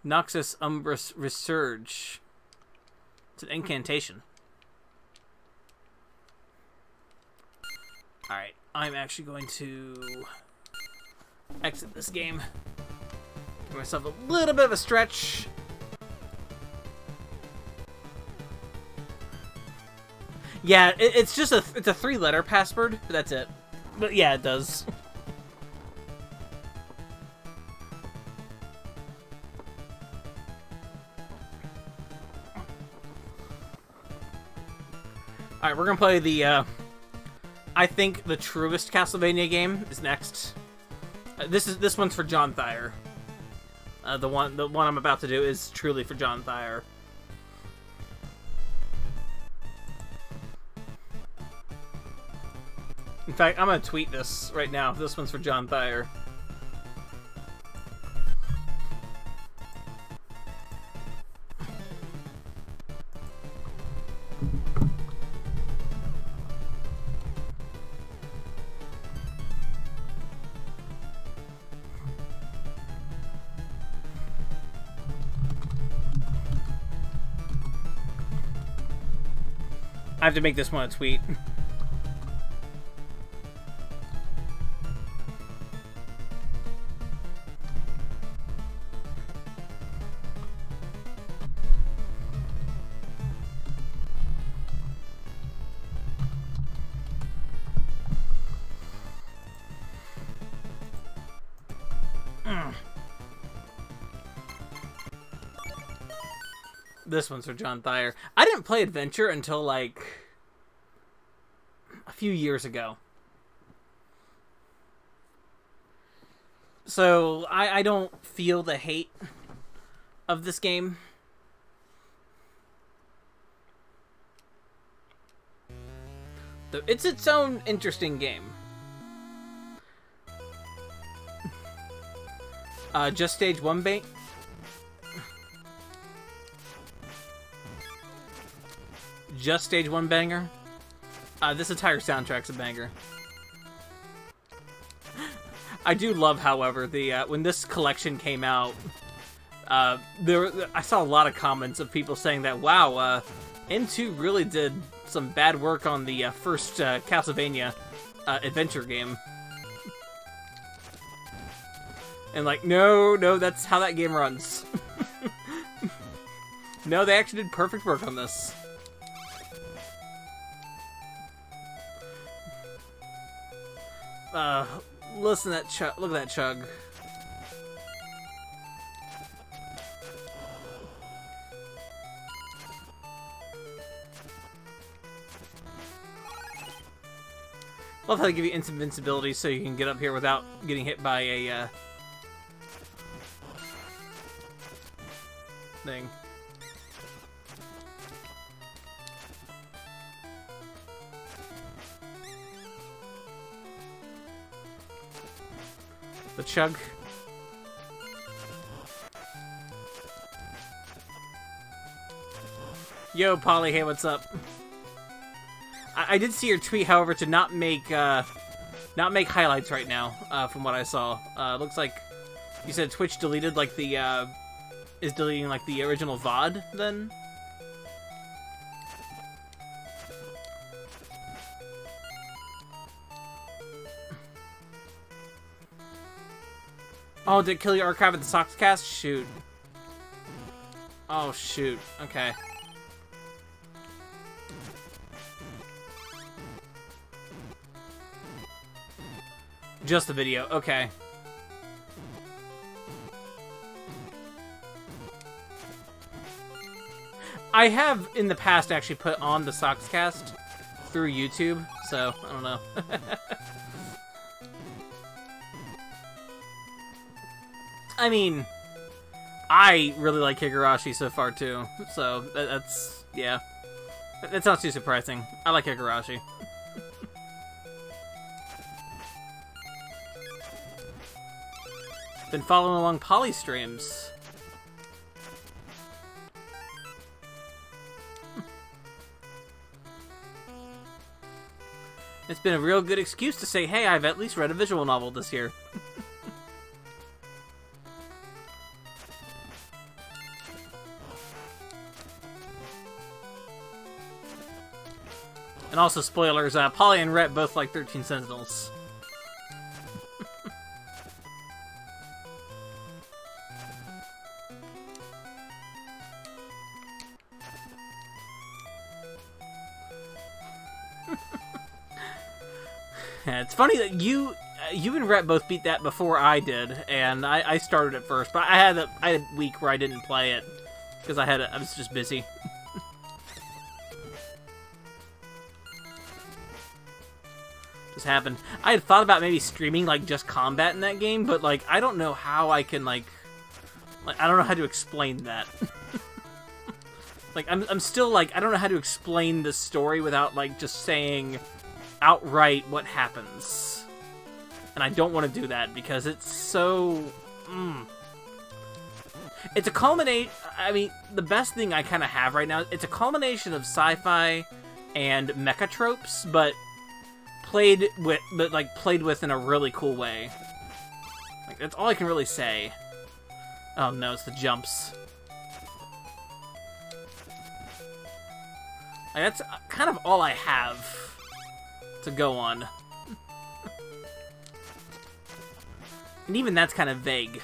Noxus Umbris Resurge. It's an incantation. Alright, I'm actually going to exit this game. Give myself a little bit of a stretch. Yeah, it's just it's a 3-letter password, but that's it. But yeah, it does. Alright, we're gonna play the, I think the truest Castlevania game is next. This one's for John Thayer. The one I'm about to do is truly for John Thayer. In fact, I'm gonna tweet this right now. This one's for John Thayer. I have to make this one a tweet. This one's for John Thayer. I didn't play Adventure until, like, a few years ago. So, I don't feel the hate of this game. It's its own interesting game. Just stage 1 bait. just stage 1 banger? This entire soundtrack's a banger. I do love, however, the when this collection came out, I saw a lot of comments of people saying that, wow, N2 really did some bad work on the first Castlevania adventure game. And like, no, that's how that game runs. No, they actually did perfect work on this. Listen to that chug. Look at that chug. Love how they give you instant invincibility so you can get up here without getting hit by a thing. The chug. Yo, Polly, hey, what's up? I did see your tweet, however, to not make highlights right now, from what I saw. Looks like you said Twitch deleted, like, is deleting, like, the original VOD, then? Oh, did it kill your archive at the Sockscast? Shoot. Oh, shoot. Okay. Just the video. Okay. I have, in the past, actually put on the Sockscast through YouTube, so, I don't know. I mean, I really like Higurashi so far, too. So, that's, yeah. That's not too surprising. I like Higurashi. Been following along Poly streams. It's been a real good excuse to say, hey, I've at least read a visual novel this year. And also, spoilers, Polly and Rhett both like 13 Sentinels. Yeah, it's funny that you and Rhett both beat that before I did, and I started it first, but I had a week where I didn't play it, because I was just busy. Happened. I had thought about maybe streaming like just combat in that game, but like I don't know how I can like I don't know how to explain that. Like I'm still like I don't know how to explain the story without like just saying outright what happens. And I don't want to do that because it's so it's a culminate. I mean, the best thing I kind of have right now, it's a culmination of sci-fi and mecha tropes, but played with in a really cool way. Like, that's all I can really say. Oh no, it's the jumps. Like, that's kind of all I have to go on. And even that's kind of vague.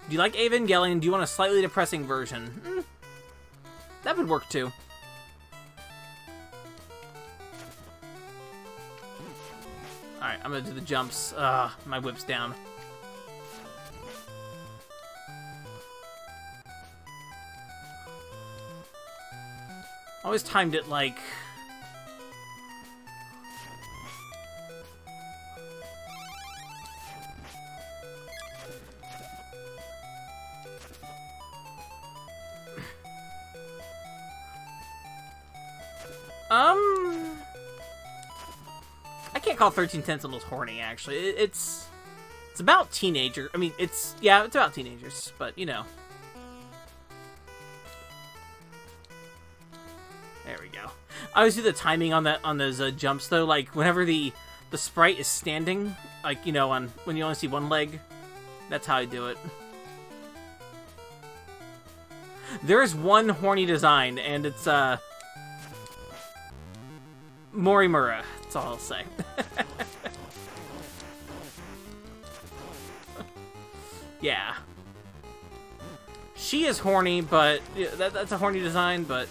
Do you like Evangelion? Do you want a slightly depressing version? That would work too. Alright, I'm gonna do the jumps. My whip's down. Always timed it like... I can't call 13 Sentinels horny, actually. It's It's about teenager. I mean, it's about teenagers, but you know. There we go. I always do the timing on those jumps though. Like whenever the sprite is standing, like you know, when you only see one leg, that's how I do it. There is one horny design, and it's Morimura. That's all I'll say. Yeah. She is horny, but yeah, that's a horny design, but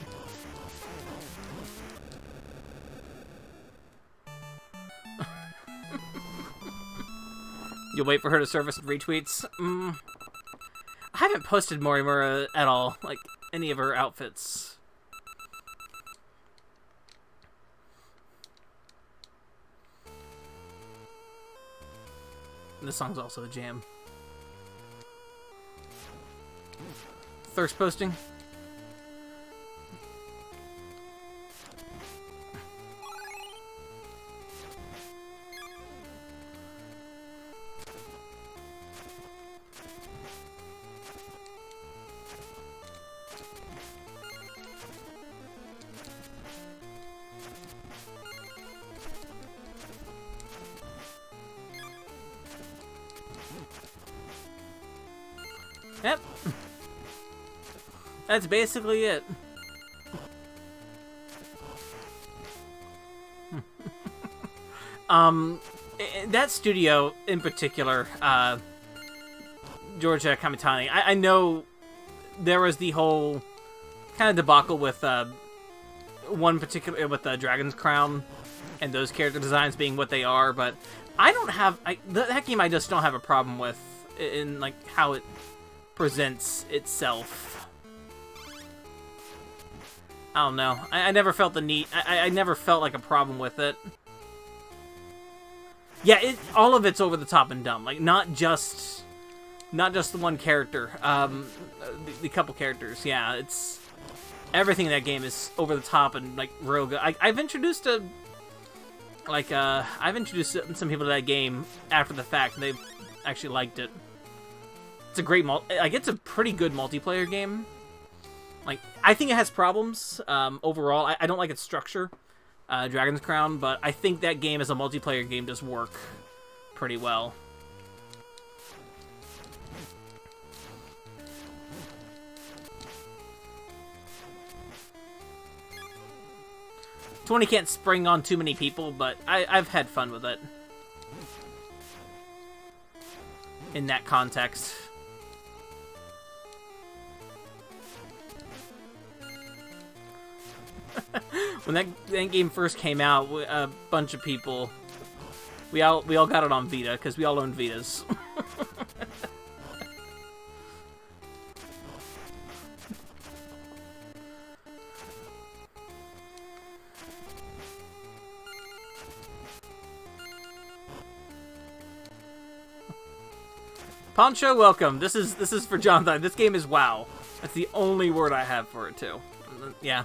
you'll wait for her to surface retweets? I haven't posted Morimura at all, like any of her outfits. And this song's also a jam. Thirst posting. Yep. That's basically it. That studio in particular, Georgia Kamitani, I know there was the whole kind of debacle with one particular, with Dragon's Crown and those character designs being what they are, but I don't have, that game I just don't have a problem with in like how it presents itself. I don't know. I never felt the need. I never felt like a problem with it. Yeah, all of it's over the top and dumb. Like not just the one character. The couple characters. Yeah, it's everything in that game is over the top and like rogue. I've introduced some people to that game after the fact, and they've actually liked it. It's a great it's a pretty good multiplayer game. Like, I think it has problems, overall. I don't like its structure, Dragon's Crown, but I think that game as a multiplayer game does work pretty well. '20 can't spring on too many people, but I've had fun with it. In that context. When that game first came out, a bunch of people, we all got it on Vita because we all owned Vitas. Poncho, welcome. This is for Jonathan. This game is WoW. That's the only word I have for it too. Yeah.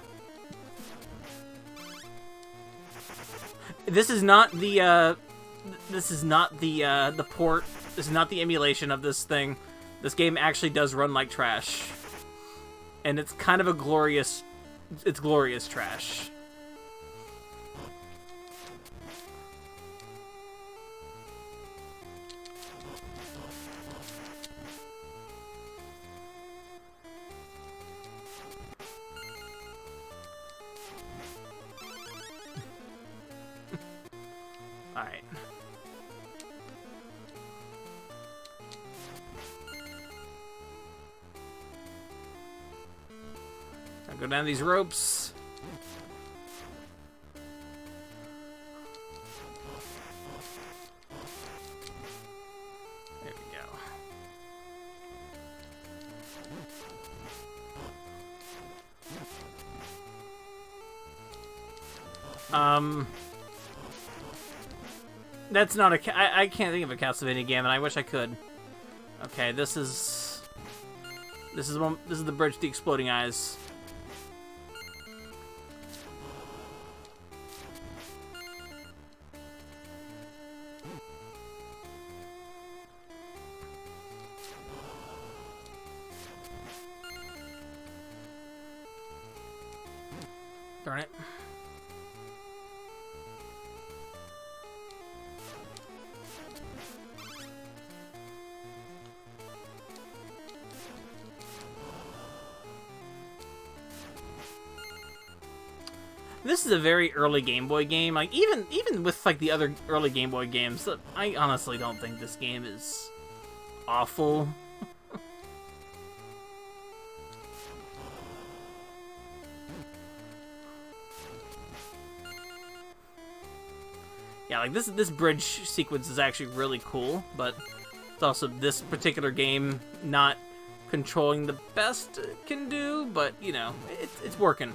This is not the port. This is not the emulation of this thing. This game actually does run like trash. And it's kind of a glorious trash. Alright. I'll go down these ropes. There we go. That's not a... I can't think of a Castlevania game, and I wish I could. Okay, this is the bridge to the exploding eyes. Darn it. This is a very early Game Boy game. Like even with like the other early Game Boy games, I honestly don't think this game is awful. Yeah, like this bridge sequence is actually really cool, but it's also this particular game not controlling the best it can do, but you know, it's working.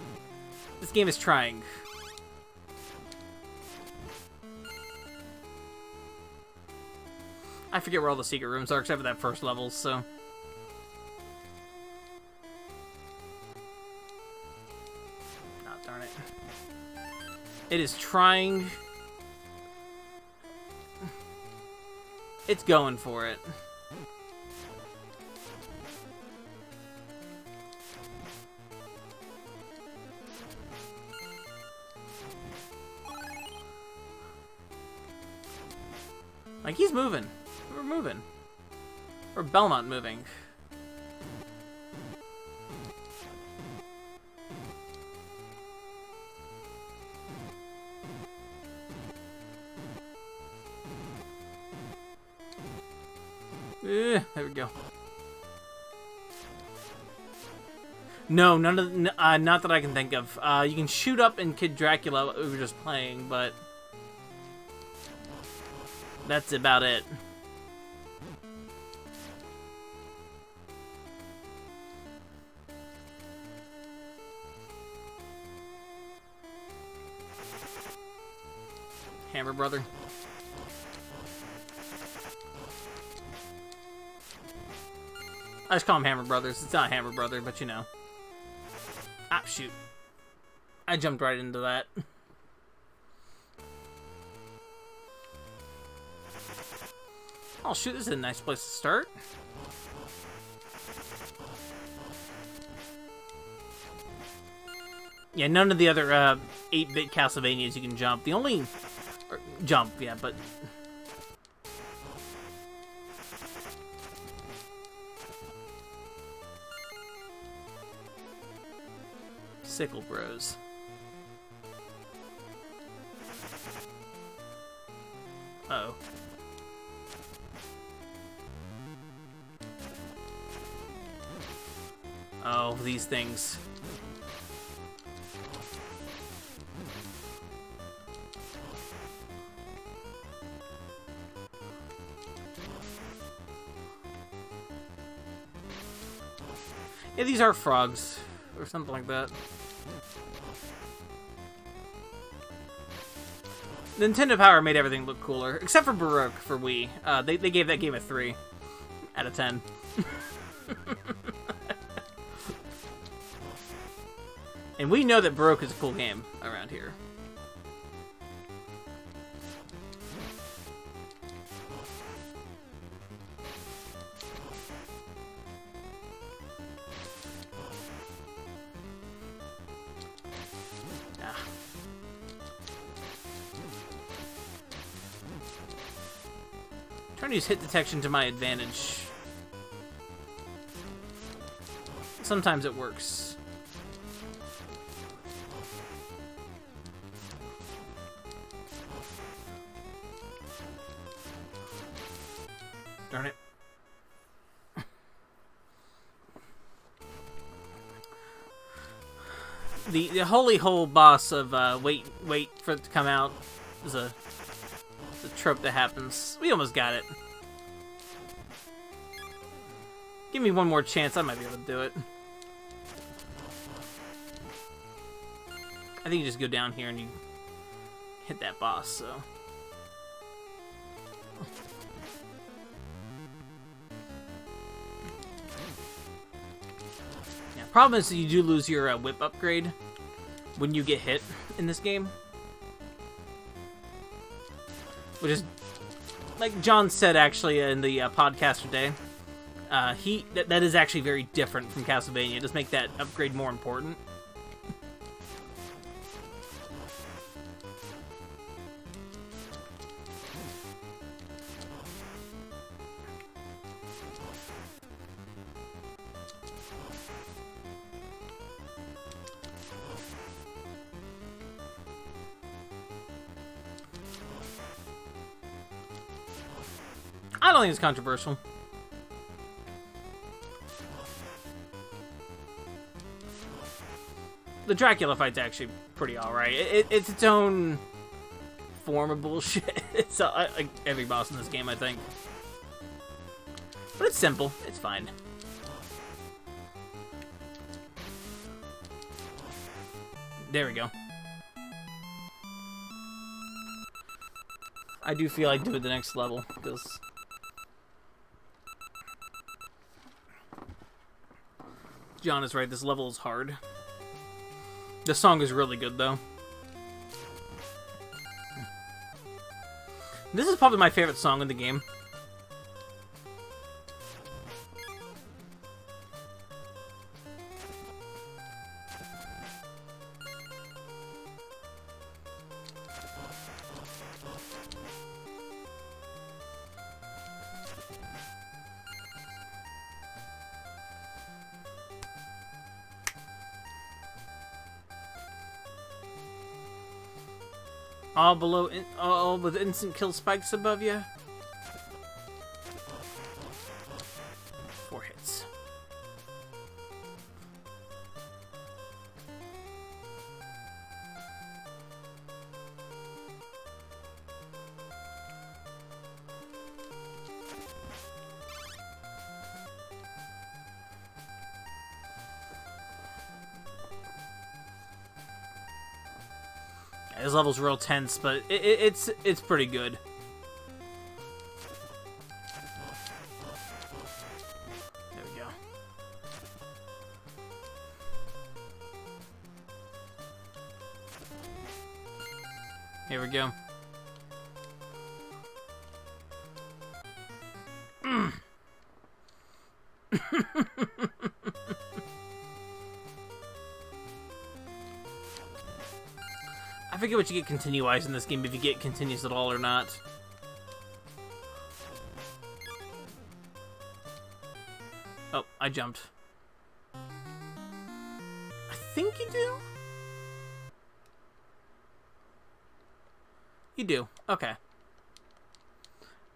This game is trying. I forget where all the secret rooms are, except for that first level, so... Oh, darn it. It is trying. It's going for it. Like, he's moving. We're moving. Or Belmont moving. There we go. No, none of not that I can think of. You can shoot up in Kid Dracula, we were just playing, but that's about it. Hammer Brother. I just call him Hammer Brothers. It's not Hammer Brother, but you know. Ah, shoot. I jumped right into that. Oh, shoot, this is a nice place to start. Yeah, none of the other 8-bit Castlevanias you can jump. The only... jump, yeah, but... Sickle Bros. Uh-oh. Oh, these things. Yeah, these are frogs, or something like that. Nintendo Power made everything look cooler, except for Baroque for Wii. They gave that game a 3 out of 10. And we know that Baroque is a cool game around here. Trying to use hit detection to my advantage. Sometimes it works. Darn it. The holy hole boss of wait for it to come out is a trope that happens. We almost got it. Give me one more chance, I might be able to do it. I think you just go down here and you hit that boss, so... Yeah, problem is that you do lose your whip upgrade when you get hit in this game. Which is, like John said actually in the podcast today, that is actually very different from Castlevania. It does make that upgrade more important. I don't think it's controversial. The Dracula fight's actually pretty alright. It's its own form of bullshit. It's like every boss in this game, I think. But it's simple. It's fine. There we go. I do feel like doing the next level, because... John is right, this level is hard. The song is really good, though. This is probably my favorite song in the game. All below, all with instant kill spikes above you. 4 hits. This level's real tense, but it's pretty good. There we go. Here we go. I forget what you get continue-wise in this game, if you get continues at all or not. Oh, I jumped. I think you do? You do. Okay.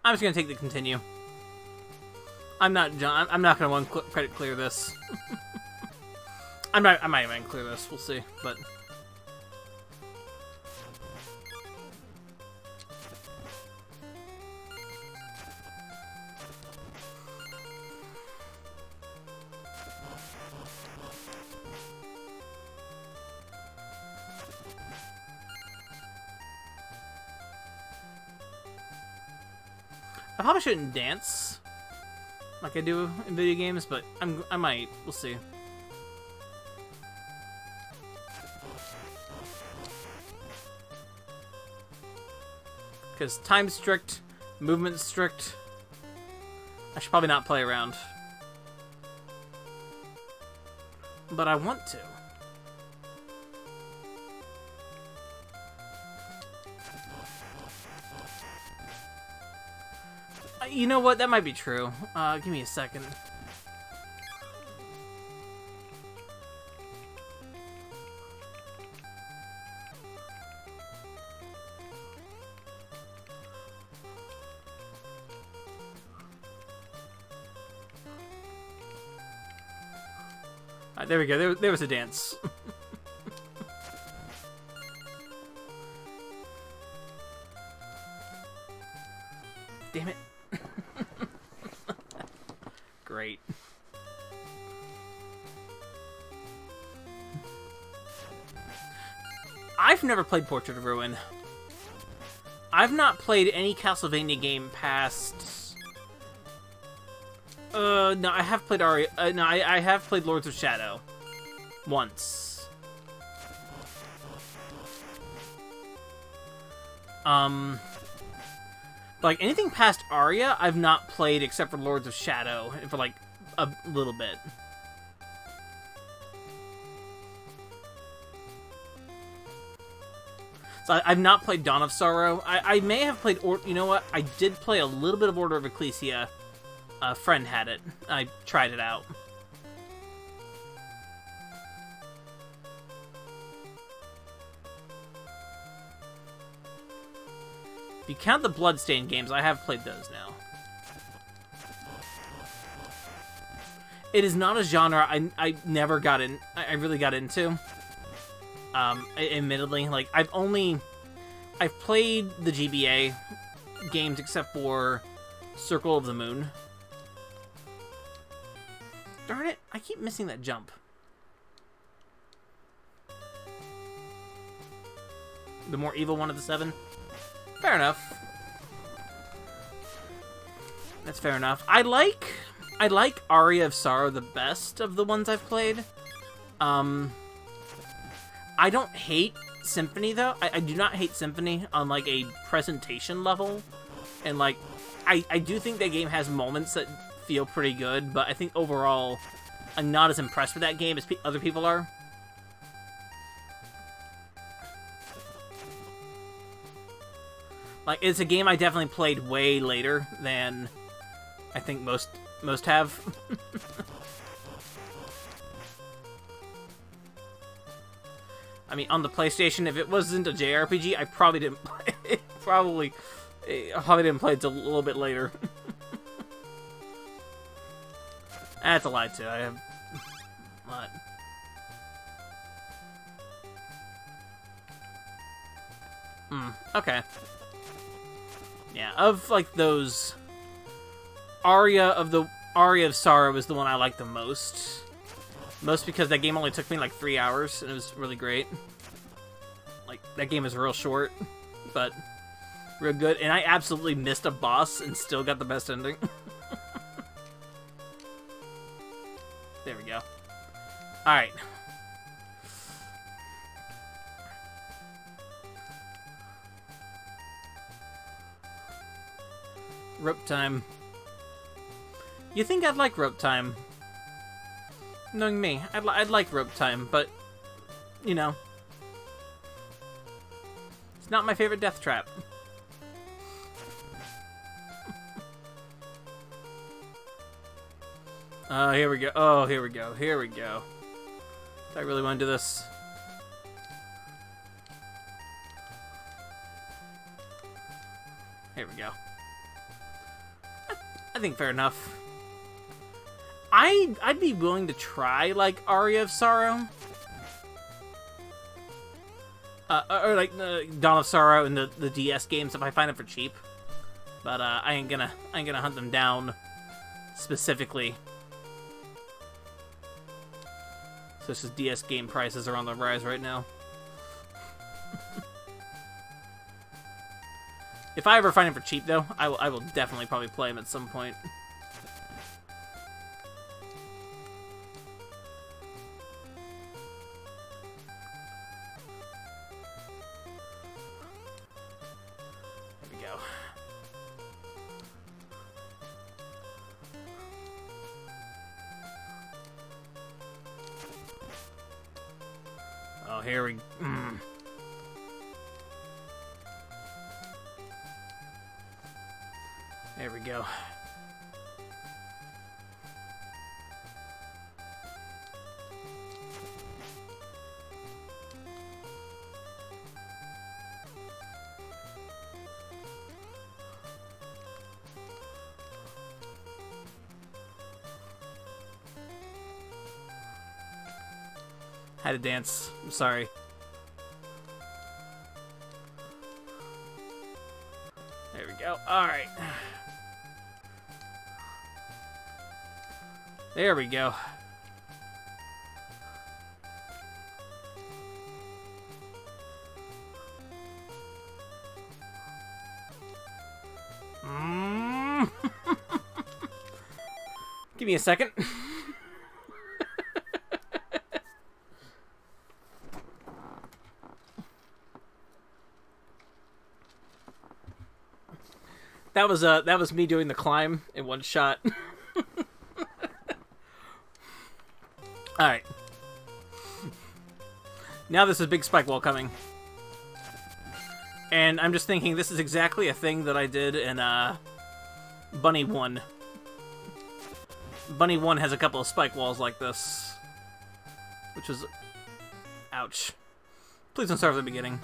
I'm just gonna take the continue. I'm not gonna one credit clear this. I might even clear this, we'll see, but... I probably shouldn't dance like I do in video games, but I might. We'll see. Because time's strict, movement's strict. I should probably not play around. But I want to. You know what? That might be true. Give me a second. There we go. There was a dance. Damn it. Great. I've never played Portrait of Ruin. I've not played any Castlevania game past... no, I have played Aria... no, I have played Lords of Shadow. Once. Like, anything past Aria, I've not played except for Lords of Shadow, for, like, a little bit. So I've not played Dawn of Sorrow. I may have played... you know what? I did play a little bit of Order of Ecclesia. A friend had it. I tried it out. If you count the Bloodstained games, I have played those now. It is not a genre I never got in. I really got into. Admittedly, like I've played the GBA games except for Circle of the Moon. Darn it! I keep missing that jump. The more evil one of the 7. Fair enough. That's fair enough. I like Aria of Sorrow the best of the ones I've played. I don't hate Symphony though. I do not hate Symphony on like a presentation level, and like I do think that game has moments that feel pretty good, but I think overall I'm not as impressed with that game as other people are. Like, it's a game I definitely played way later than I think most have. I mean, on the PlayStation, if it wasn't a JRPG, I probably didn't play it. Probably didn't play it till a little bit later. That's a lie, too. I have... What? Okay. Yeah, of, like, those... Aria of Sorrow is the one I like the most. Most because that game only took me, like, 3 hours, and it was really great. Like, that game is real short, but real good. And I absolutely missed a boss and still got the best ending. There we go. Alright. Rope time. You think I'd like rope time? Knowing me, I'd like rope time, but, you know. It's not my favorite death trap. Here we go. Oh, here we go. Here we go. Do I really want to do this? Here we go. I think fair enough. I'd be willing to try, like, Aria of Sorrow. Or like, Dawn of Sorrow and the DS games if I find it for cheap. But, I ain't gonna hunt them down specifically. So it's just DS game prices are on the rise right now. If I ever find it for cheap, though, I will definitely probably play them at some point. There we go. Oh, here we... There we go. Had to dance. I'm sorry. There we go. All right. There we go. Give me a second. That was me doing the climb in one shot. Alright. Now there's a big spike wall coming. And I'm just thinking this is exactly a thing that I did in Bunny 1. Bunny 1 has a couple of spike walls like this. Which was... Ouch. Please don't start from the beginning.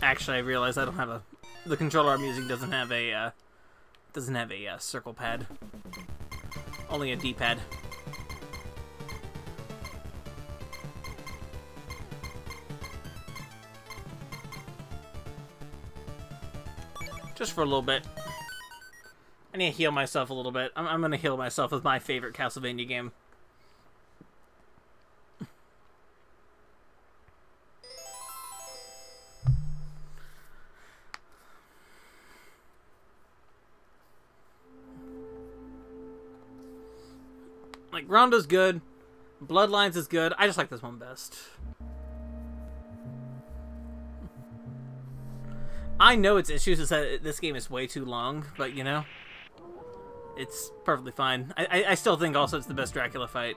Actually, I realized I don't have a... The controller I'm using doesn't have a circle pad. Only a D-pad. Just for a little bit. I need to heal myself a little bit. I'm gonna heal myself with my favorite Castlevania game. Like, Rondo's good. Bloodlines is good. I just like this one best. I know its issues is that this game is way too long, but, you know, it's perfectly fine. I still think also it's the best Dracula fight.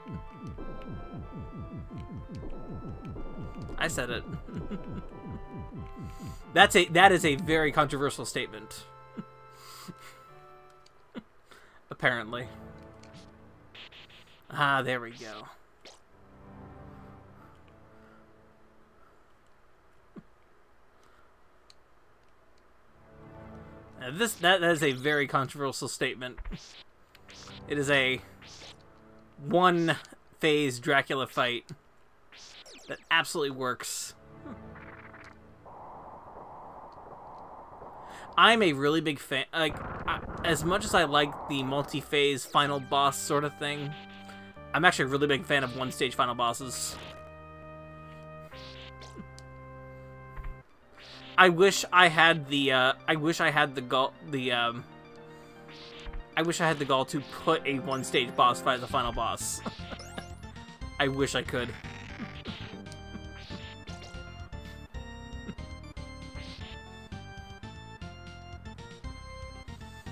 I said it. That is a very controversial statement. Apparently. Ah, there we go. That is a very controversial statement. It is a one-phase Dracula fight that absolutely works. I'm a really big fan. Like, as much as I like the multi-phase final boss sort of thing, I'm actually a really big fan of one-stage final bosses. I wish I had the gall to put a one-stage boss fight as the final boss. I wish I could.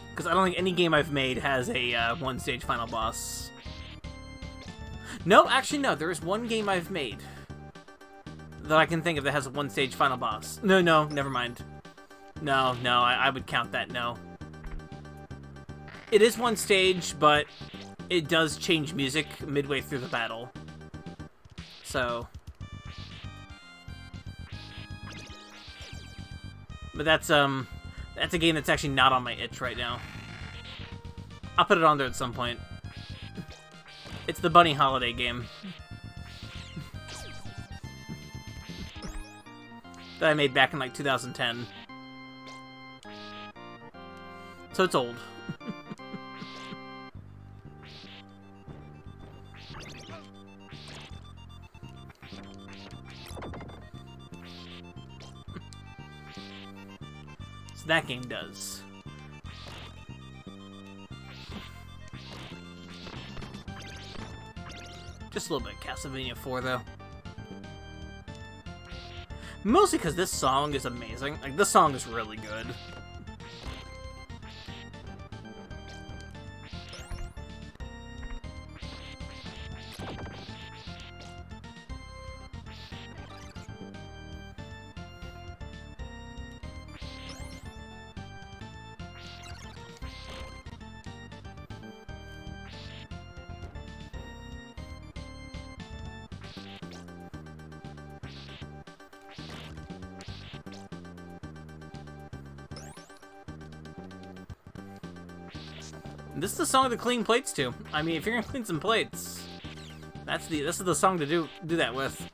Because I don't think any game I've made has a one-stage final boss. No, actually no, there is one game I've made that I can think of that has a one-stage final boss. No, never mind. No, I would count that, no. It is one stage, but it does change music midway through the battle. So... But that's a game that's actually not on my itch right now. I'll put it on there at some point. It's the Bunny Holiday game. That I made back in like 2010. So it's old. So that game does. Just a little bit of Castlevania 4 though. Mostly because this song is amazing. Like, this song is really good. This is the song to clean plates to. I mean, if you're gonna clean some plates, this is the song to do that with.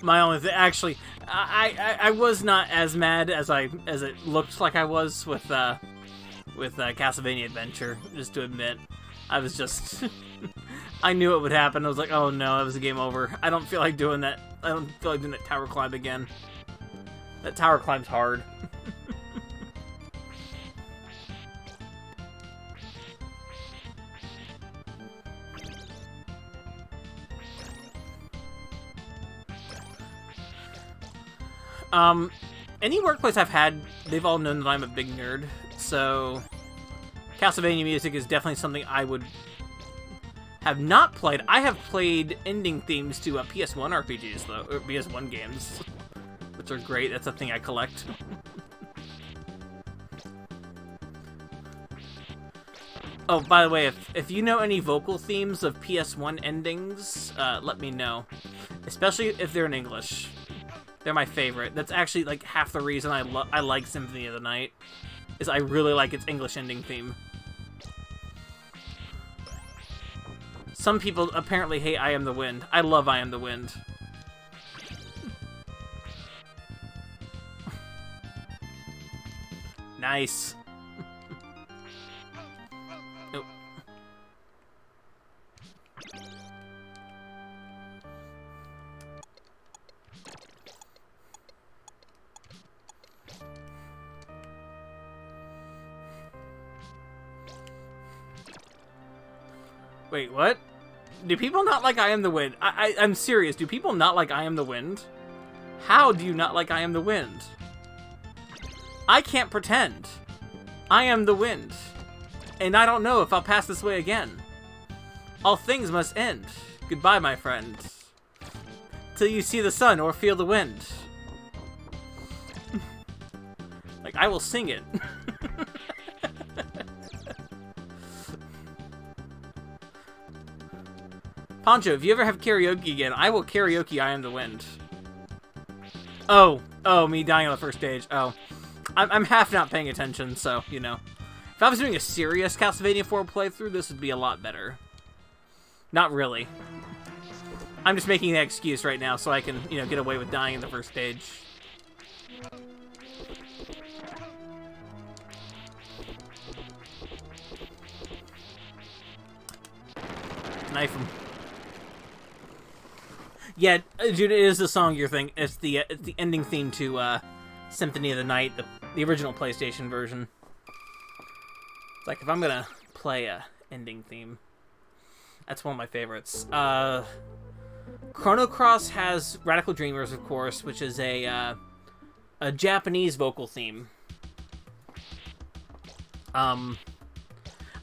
My only thing, actually, I was not as mad as it looked like I was with Castlevania Adventure. Just to admit, I was just I knew it would happen. I was like, oh no, it was a game over. I don't feel like doing that. I don't feel like doing that tower climb again. That tower climb's hard. any workplace I've had, they've all known that I'm a big nerd, so Castlevania music is definitely something I would have not played. I have played ending themes to PS1 RPGs, though, or PS1 games, which are great. That's a thing I collect. Oh, by the way, if you know any vocal themes of PS1 endings, let me know. Especially if they're in English. They're my favorite. That's actually, like, half the reason I like Symphony of the Night, is I really like its English ending theme. Some people apparently hate I Am the Wind. I love I Am the Wind. Nice. Oh. Wait, what? Do people not like I Am the Wind? I'm serious. Do people not like I Am the Wind? How do you not like I Am the Wind? I can't pretend. I am the wind. And I don't know if I'll pass this way again. All things must end. Goodbye, my friend. Till you see the sun or feel the wind. Like, I will sing it. Poncho, if you ever have karaoke again, I will karaoke I Am the Wind. Oh, me dying on the first stage. Oh. I'm half not paying attention, so, you know. If I was doing a serious Castlevania 4 playthrough, this would be a lot better. Not really. I'm just making that excuse right now so I can, you know, get away with dying in the first stage. Knife him. Yeah, dude, it is the song you're thinking. It's the ending theme to Symphony of the Night, the original PlayStation version. It's like, if I'm gonna play a ending theme, that's one of my favorites. Chrono Cross has Radical Dreamers, of course, which is a Japanese vocal theme. I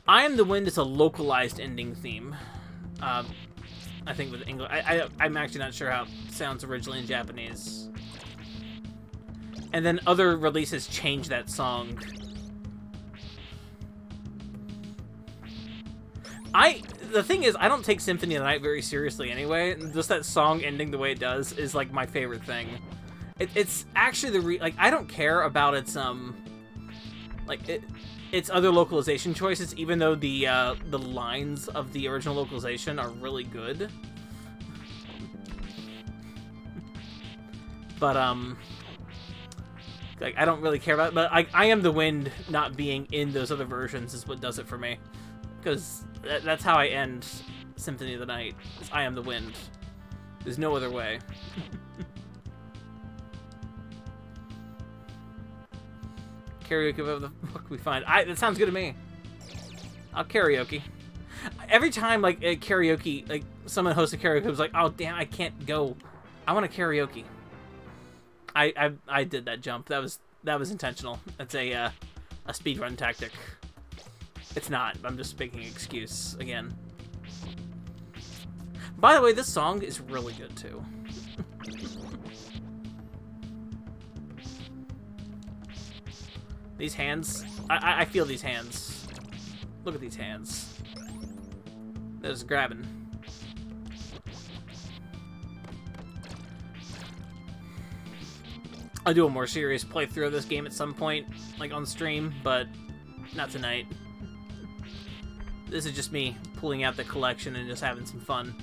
Am the Wind is a localized ending theme. I think with English, I'm actually not sure how it sounds originally in Japanese. And then other releases change that song. The thing is, I don't take Symphony of the Night very seriously anyway. Just that song ending the way it does is, like, my favorite thing. It's actually like, I don't care about its, its other localization choices, even though the lines of the original localization are really good. But, like, I don't really care about it, but I Am the Wind not being in those other versions is what does it for me. Because that's how I end Symphony of the Night, is I Am the Wind. There's no other way. Karaoke, whatever the fuck we find. That sounds good to me. I'll karaoke. Every time, like, a karaoke, like, someone hosts a karaoke, I was like, oh, damn, I can't go. I want a karaoke. I did that jump. That was intentional. That's a speedrun tactic. It's not. I'm just making an excuse again. By the way, this song is really good too. These hands. I feel these hands. Look at these hands. They're just grabbing. I'll do a more serious playthrough of this game at some point, like on stream, but not tonight. This is just me pulling out the collection and just having some fun.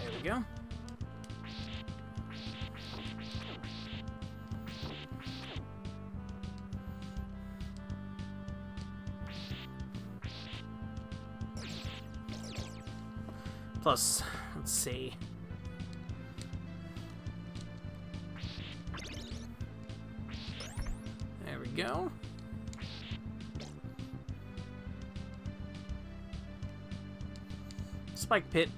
There we go. Plus, let's see. There we go. Spike Pit.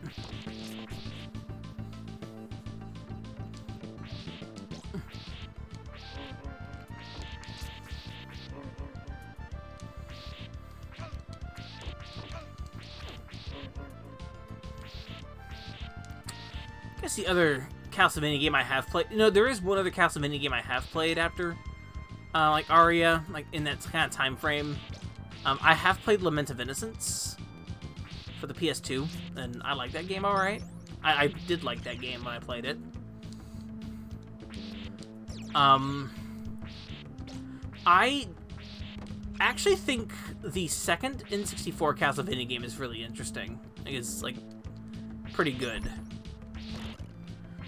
I guess the other Castlevania game I have played... You know, there is one other Castlevania game I have played after, like, Aria, like, in that kind of time frame. I have played Lament of Innocence for the PS2, and I like that game alright. I did like that game when I played it. I actually think the second N64 Castlevania game is really interesting. It's, like, pretty good.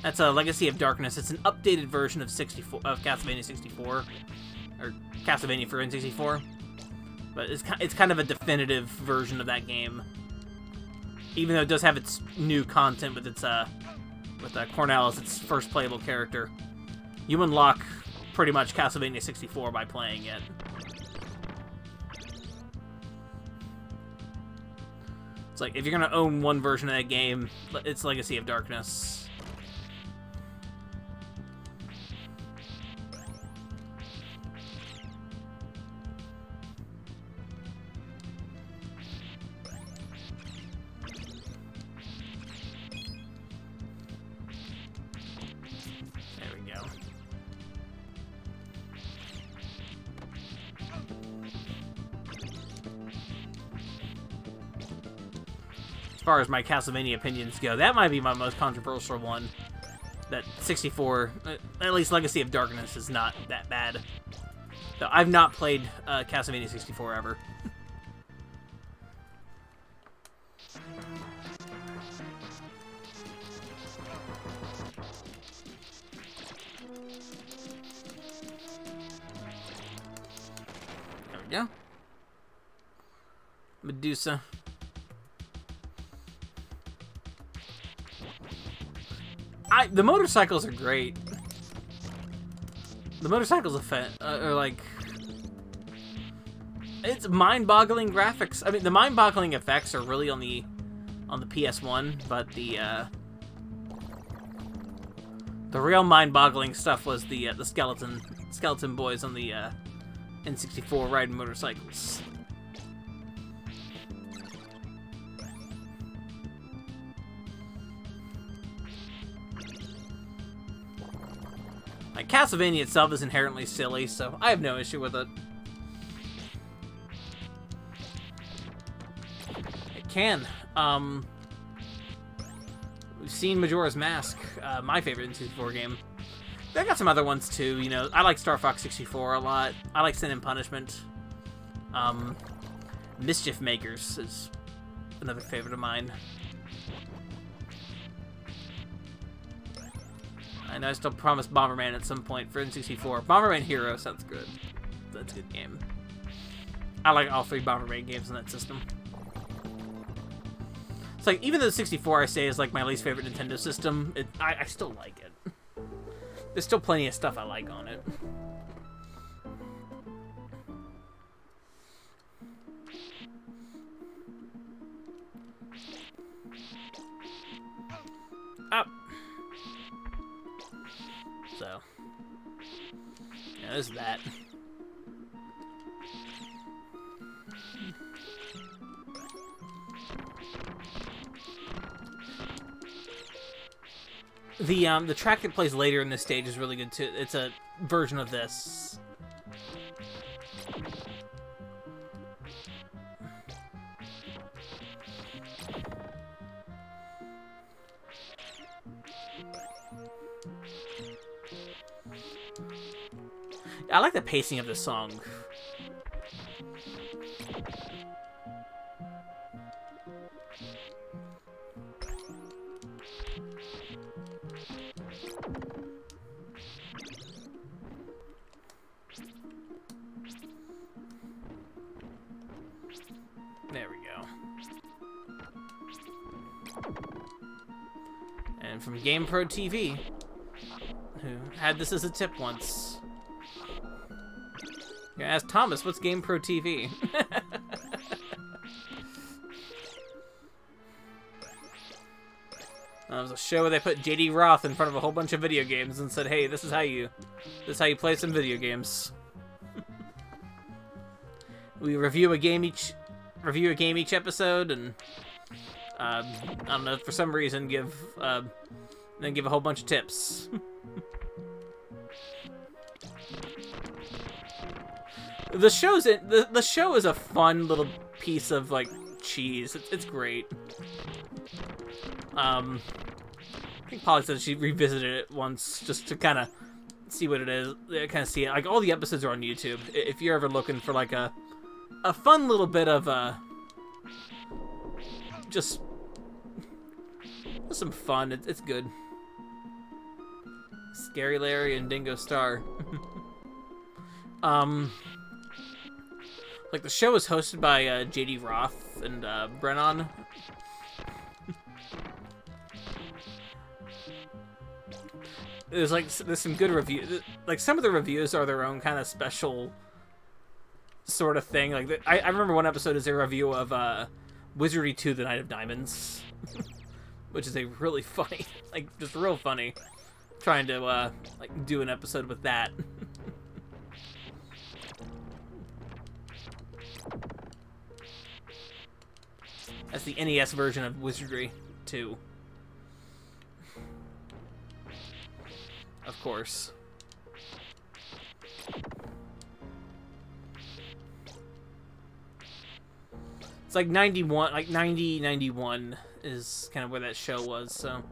That's a Legacy of Darkness. It's an updated version of Castlevania 64, or Castlevania for N64. But it's kind of a definitive version of that game, even though it does have its new content with its Cornell as its first playable character. You unlock pretty much Castlevania 64 by playing it. It's like if you're gonna own one version of that game, it's Legacy of Darkness. As far as my Castlevania opinions go, that might be my most controversial one. That 64, at least Legacy of Darkness, is not that bad. So I've not played Castlevania 64 ever. There we go. Medusa. The motorcycles are great. The motorcycles are like... It's mind-boggling graphics. I mean, the mind-boggling effects are really on the PS1, but the real mind-boggling stuff was the skeleton boys on the N64 riding motorcycles. Like, Castlevania itself is inherently silly, so I have no issue with it. It can. We've seen Majora's Mask, my favorite N64 game. They got some other ones too, you know. I like Star Fox 64 a lot. I like Sin and Punishment. Mischief Makers is another favorite of mine. And I still promise Bomberman at some point for N64. Bomberman Hero sounds good. That's a good game. I like all three Bomberman games in that system. It's like, even though 64 I say is like my least favorite Nintendo system, I still like it. There's still plenty of stuff I like on it. Up. So, yeah, there's that. The track that plays later in this stage is really good too. It's a version of this. I like the pacing of this song. There we go. And from GamePro TV, who had this as a tip once. You ask Thomas, what's GamePro TV? It was a show where they put JD Roth in front of a whole bunch of video games and said, "Hey, this is how you play some video games." We review a game each episode, and I don't know, for some reason give a whole bunch of tips. The show is a fun little piece of like cheese. It's great. I think Polly said she revisited it once just to kind of see what it is. Kind of see it. Like, all the episodes are on YouTube. If you're ever looking for like a fun little bit of just some fun, it's good. Scary Larry and Dingo Star. Like, the show is hosted by JD Roth and Brennan. There's some good reviews. Like, some of the reviews are their own kind of special sort of thing. Like, I remember one episode is a review of Wizardry 2: The Night of Diamonds, which is a really funny, like, just real funny. Trying to like do an episode with that. That's the NES version of Wizardry 2. Of course. It's like 91, like 91 is kind of where that show was, so.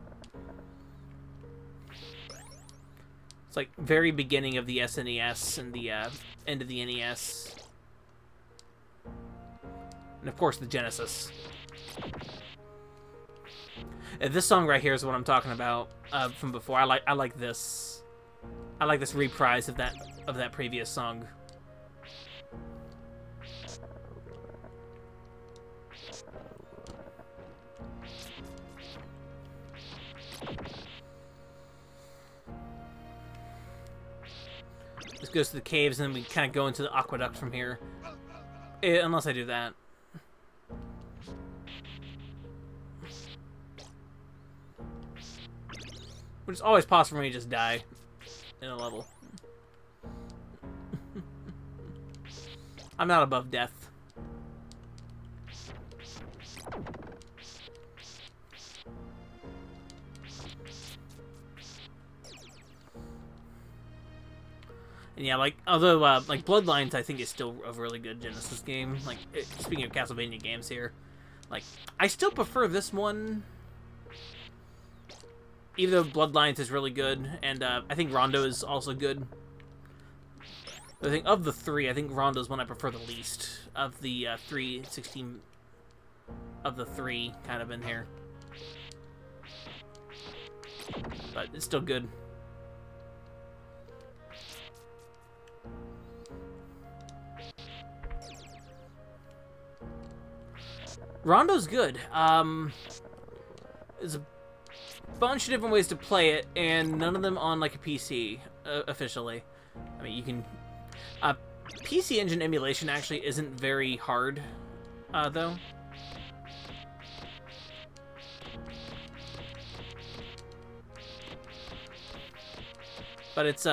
It's like very beginning of the SNES and the end of the NES. And of course the Genesis. This song right here is what I'm talking about from before. I like this. I like this reprise of that previous song. This goes to the caves, and then we kind of go into the aqueduct from here. Unless I do that. Which is always possible for me to just die in a level. I'm not above death. And yeah, like, although, like, Bloodlines, I think, is still a really good Genesis game. Like, speaking of Castlevania games here, like, I still prefer this one. Even though Bloodlines is really good, and I think Rondo is also good. But I think of the three, I think Rondo's one I prefer the least of the 316 of the three kind of in here. But it's still good. Rondo's good. There's a bunch of different ways to play it, and none of them on like a PC officially. I mean, you can. PC Engine emulation actually isn't very hard, though. But it's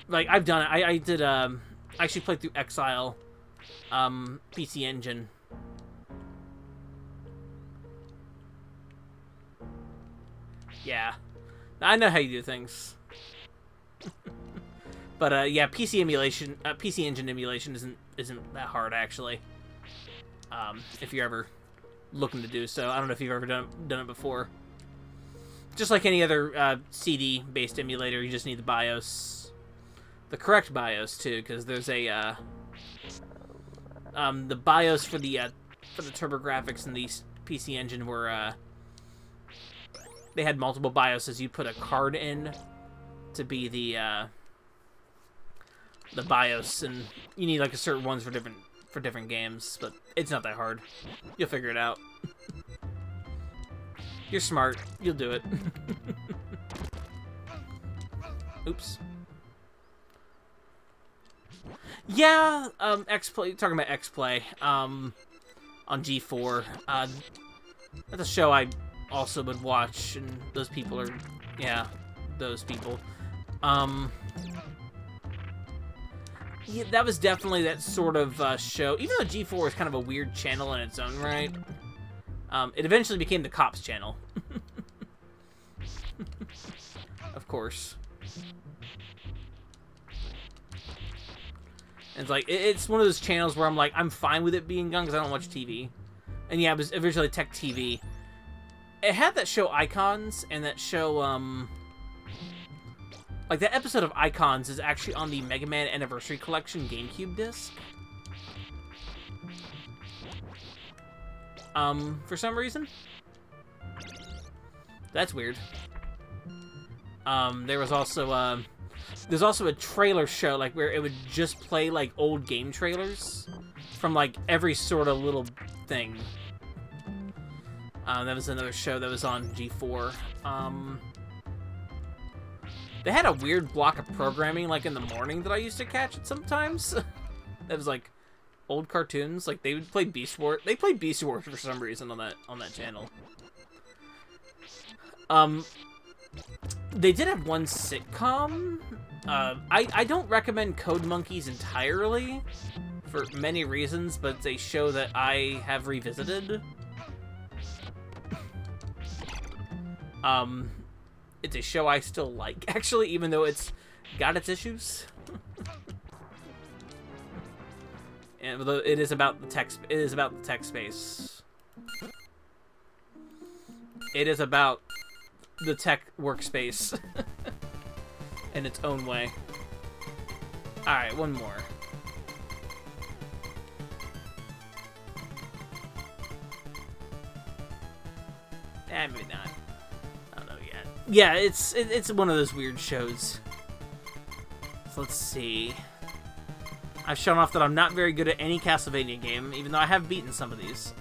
like I've done it. I did actually played through Exile, PC Engine. Yeah, I know how you do things. But yeah, PC emulation, PC Engine emulation isn't that hard actually. If you're ever looking to do so, I don't know if you've ever done it before. Just like any other CD-based emulator, you just need the BIOS, the correct BIOS too, because there's a the BIOS for the TurboGrafx and the PC Engine were they had multiple BIOSes. You put a card in to be the BIOS, and you need like a certain ones for different games. But it's not that hard. You'll figure it out. You're smart. You'll do it. Oops. Yeah, X-Play. Talking about X-Play. on G4. That's a show I also would watch, and those people are, yeah, those people. Yeah, that was definitely that sort of show. Even though G4 is kind of a weird channel in its own right, it eventually became the Cops channel. Of course. And it's like, it's one of those channels where I'm like, I'm fine with it being gone because I don't watch TV. And yeah, it was originally Tech TV. It had that show Icons, and that show, like, that episode of Icons is actually on the Mega Man Anniversary Collection GameCube disc. For some reason. That's weird. There was also, there's also a trailer show, like, where it would just play, like, old game trailers from, like, every sort of little thing. That was another show that was on G4. They had a weird block of programming, like, in the morning that I used to catch it sometimes. That was, like, old cartoons. Like, they would play Beast Wars. They played Beast Wars for some reason on that channel. They did have one sitcom. I don't recommend Code Monkeys entirely for many reasons, but it's a show that I have revisited. It's a show I still like, actually, even though it's got its issues. And although it is about the tech, it is about the tech space. It is about the tech workspace in its own way. All right, one more. Maybe not. I don't know yet. Yeah, it's one of those weird shows. So let's see. I've shown off that I'm not very good at any Castlevania game, even though I have beaten some of these.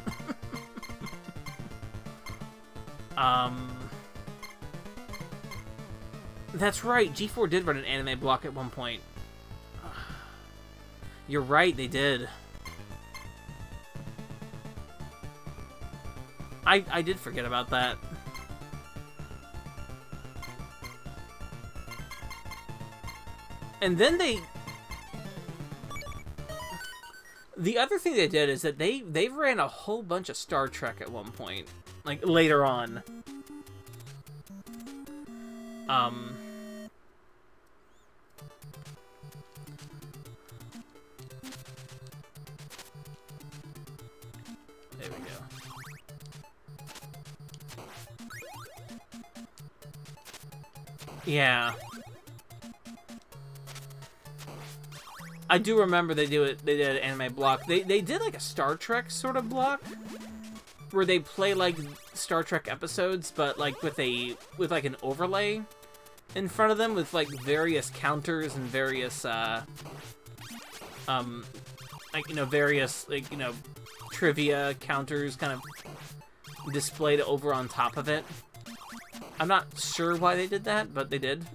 That's right, G4 did run an anime block at one point. You're right, they did. I did forget about that. And then the other thing they did is that they ran a whole bunch of Star Trek at one point, like later on. There we go. Yeah. I do remember they did an anime block. They did like a Star Trek sort of block where they play like Star Trek episodes, but like with like an overlay in front of them with like various counters and various like, you know, various like, you know, trivia counters kind of displayed over on top of it. I'm not sure why they did that, but they did.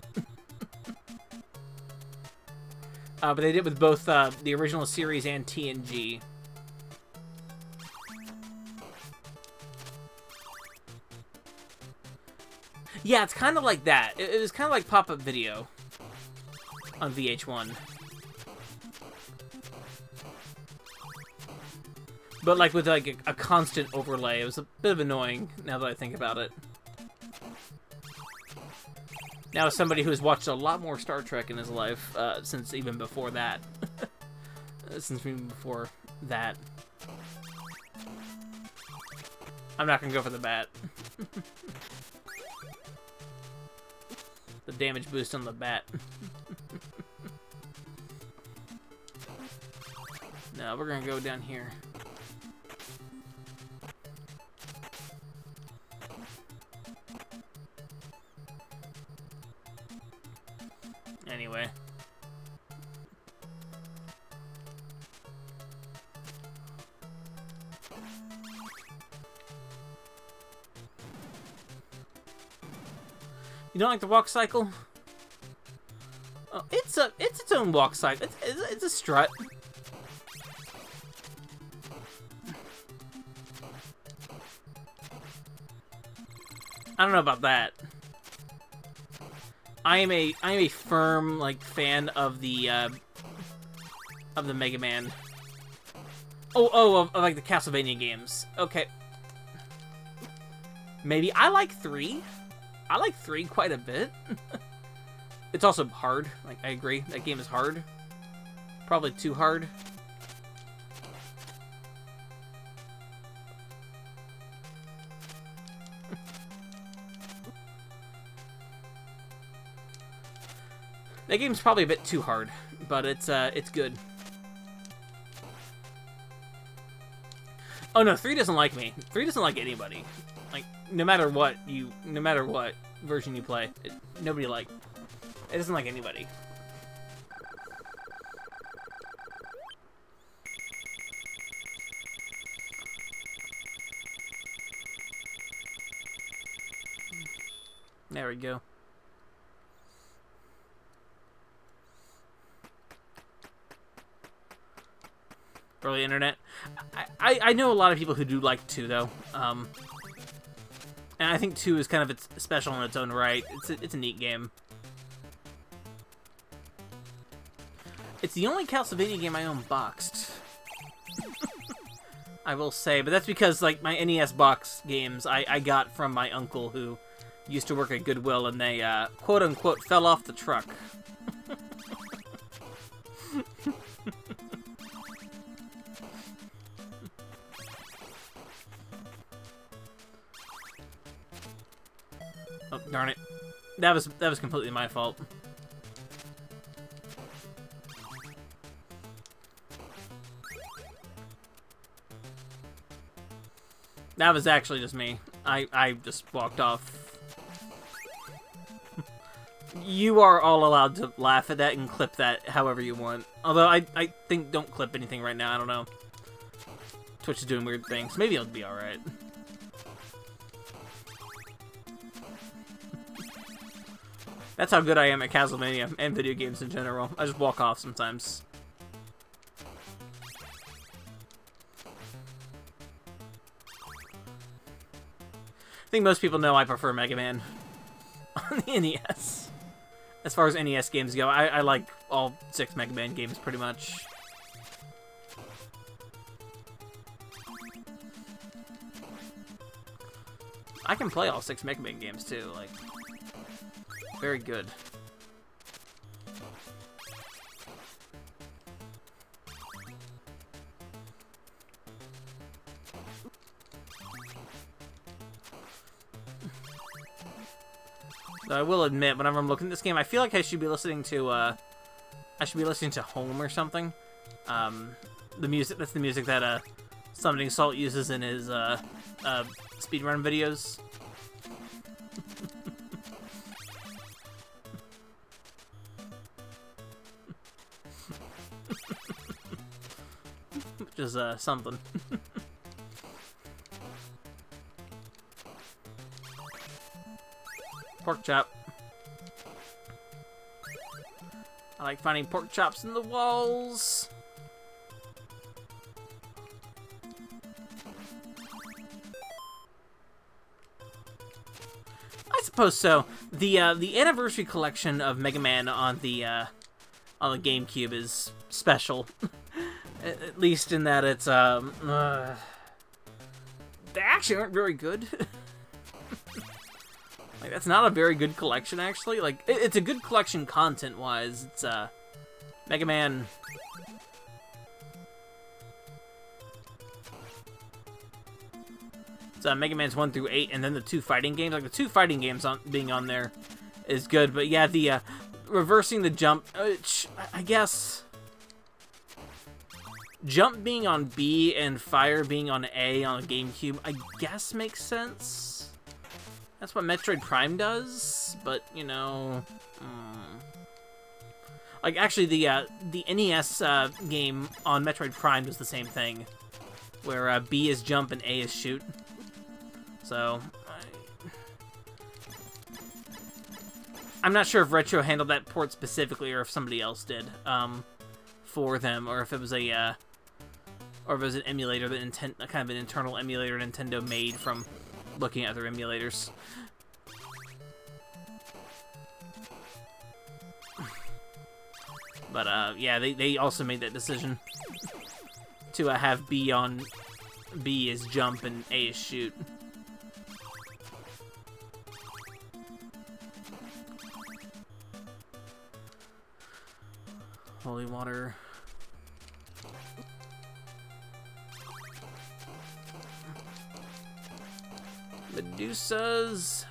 But they did with both the original series and TNG. Yeah, it's kind of like that. It was kind of like pop-up video on VH1. But like with like a constant overlay. It was a bit of annoying now that I think about it. Now, as somebody who's watched a lot more Star Trek in his life, since even before that. Since even before that. I'm not gonna go for the bat. The damage boost on the bat. No, we're gonna go down here. Anyway. You don't like the walk cycle? Oh, it's its own walk cycle. It's a strut. I don't know about that. I am a firm like fan of the Mega Man. Of like the Castlevania games. Okay. Maybe I like 3. I like 3 quite a bit. It's also hard. Like, I agree. That game is hard. Probably too hard. That game's probably a bit too hard, but it's good. Oh no, 3 doesn't like me. 3 doesn't like anybody. Like, no matter what version you play, nobody like. It doesn't like anybody. There we go. Early internet. I know a lot of people who do like 2 though. And I think 2 is kind of special in its own right. It's a neat game. It's the only Castlevania game I own boxed. I will say, but that's because like my NES box games I got from my uncle who used to work at Goodwill, and they quote unquote fell off the truck. Oh, darn it. That was completely my fault. That was actually just me. I just walked off. You are all allowed to laugh at that and clip that however you want. Although I think don't clip anything right now, I don't know. Twitch is doing weird things. Maybe it'll be alright. That's how good I am at Castlevania and video games in general. I just walk off sometimes. I think most people know I prefer Mega Man on the NES. As far as NES games go, I like all 6 Mega Man games pretty much. I can play all 6 Mega Man games too, like, very good. I will admit, whenever I'm looking at this game, I feel like I should be listening to Home or something. The music, that's the music that Summoning Salt uses in his speedrun videos. Which is something. Pork chop. I like finding pork chops in the walls. I suppose so. The anniversary collection of Mega Man on the GameCube is special. At least in that it's they actually aren't very good. Like, that's not a very good collection, actually. Like, it's a good collection content-wise. It's, Mega Man... It's, Mega Man's 1 through 8, and then the 2 fighting games. Like, the 2 fighting games being on there is good. But, yeah, the, reversing the jump... I guess... Jump being on B and fire being on A on a GameCube, I guess makes sense. That's what Metroid Prime does, but, you know... Like, actually, the NES game on Metroid Prime does the same thing, where B is jump and A is shoot. So... I'm not sure if Retro handled that port specifically, or if somebody else did, for them, or if it was a, or if it was an emulator that kind of an internal emulator Nintendo made from looking at their emulators. But yeah, they also made that decision to have B is jump and A is shoot. Holy water. Medusas.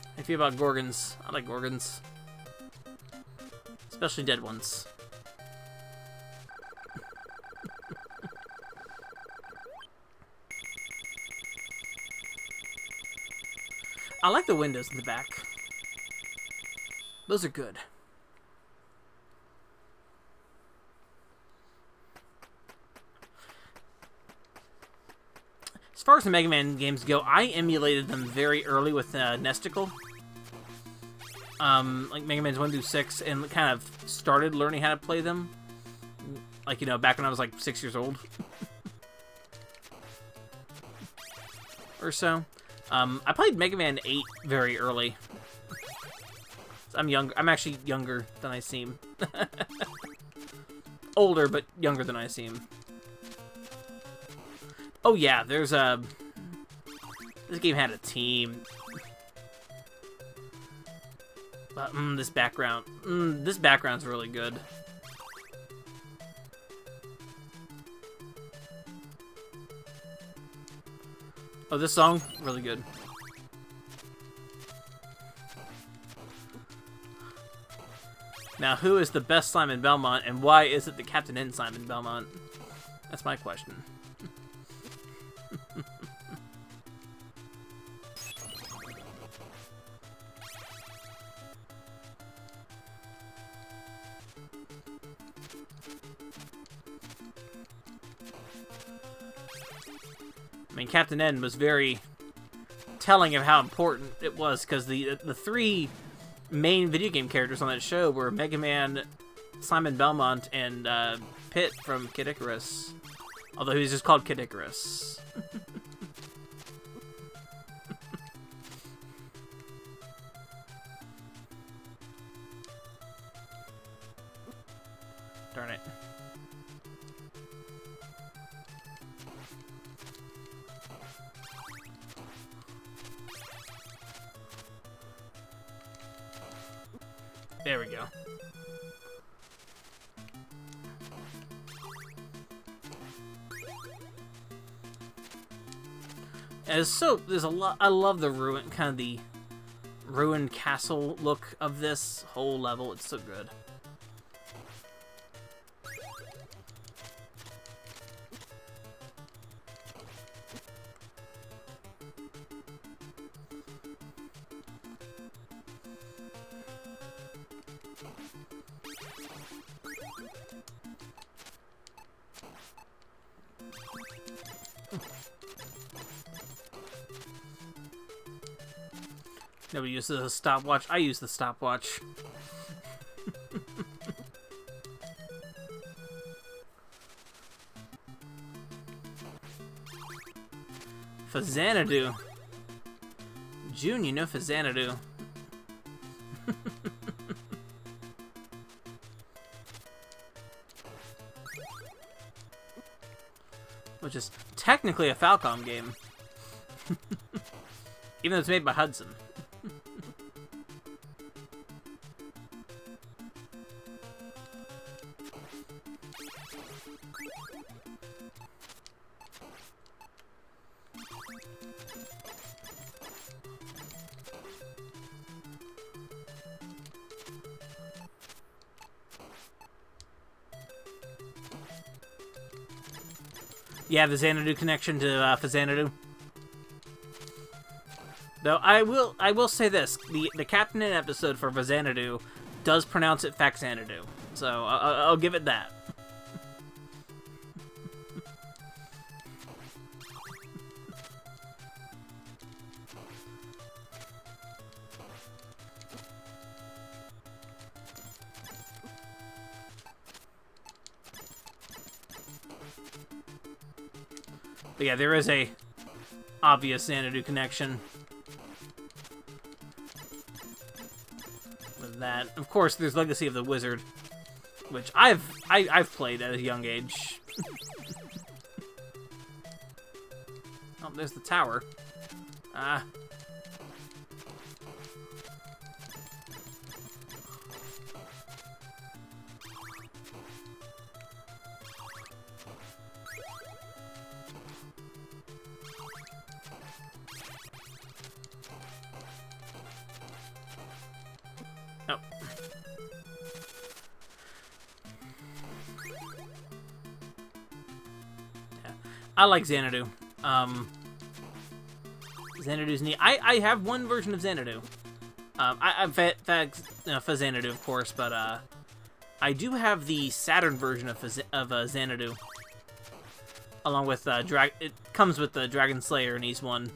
How do you feel about Gorgons? I like Gorgons. Especially dead ones. I like the windows in the back. Those are good. As far as the Mega Man games go, I emulated them very early with Nesticle. Like Mega Man's 1 through 6, and kind of started learning how to play them. Like, you know, back when I was like 6 years old. Or so. I played Mega Man 8 very early. I'm young. I'm actually younger than I seem. Older, but younger than I seem. Oh yeah, there's a... This game had a team. But, this background. This background's really good. Oh, this song? Really good. Now, who is the best Simon Belmont, and why is it the Captain N Simon Belmont? That's my question. I mean, Captain N was very telling of how important it was, because the three main video game characters on that show were Mega Man, Simon Belmont, and Pit from Kid Icarus. Although he was just called Kid Icarus. Darn it. There we go. And so there's a lot. I love the ruin, kind of the ruined castle look of this whole level. It's so good. Nobody uses a stopwatch. I use the stopwatch. Fazanadu. June, you know Fazanadu. Which is technically a Falcom game. Even though it's made by Hudson. Yeah, the Xanadu connection to Fazanadu. Though I will say this: the Captain N episode for Fazanadu does pronounce it Faxanadu, so I'll give it that. But yeah, there is a obvious Xanadu connection. With that, of course, there's Legacy of the Wizard, which I've played at a young age. Oh, there's the tower. Ah. Oh. Yeah. I like Xanadu. Xanadu's neat. I have one version of Xanadu. I've had Xanadu, of course, but I do have the Saturn version of Xanadu. Along with it comes with the Dragon Slayer, and he's one.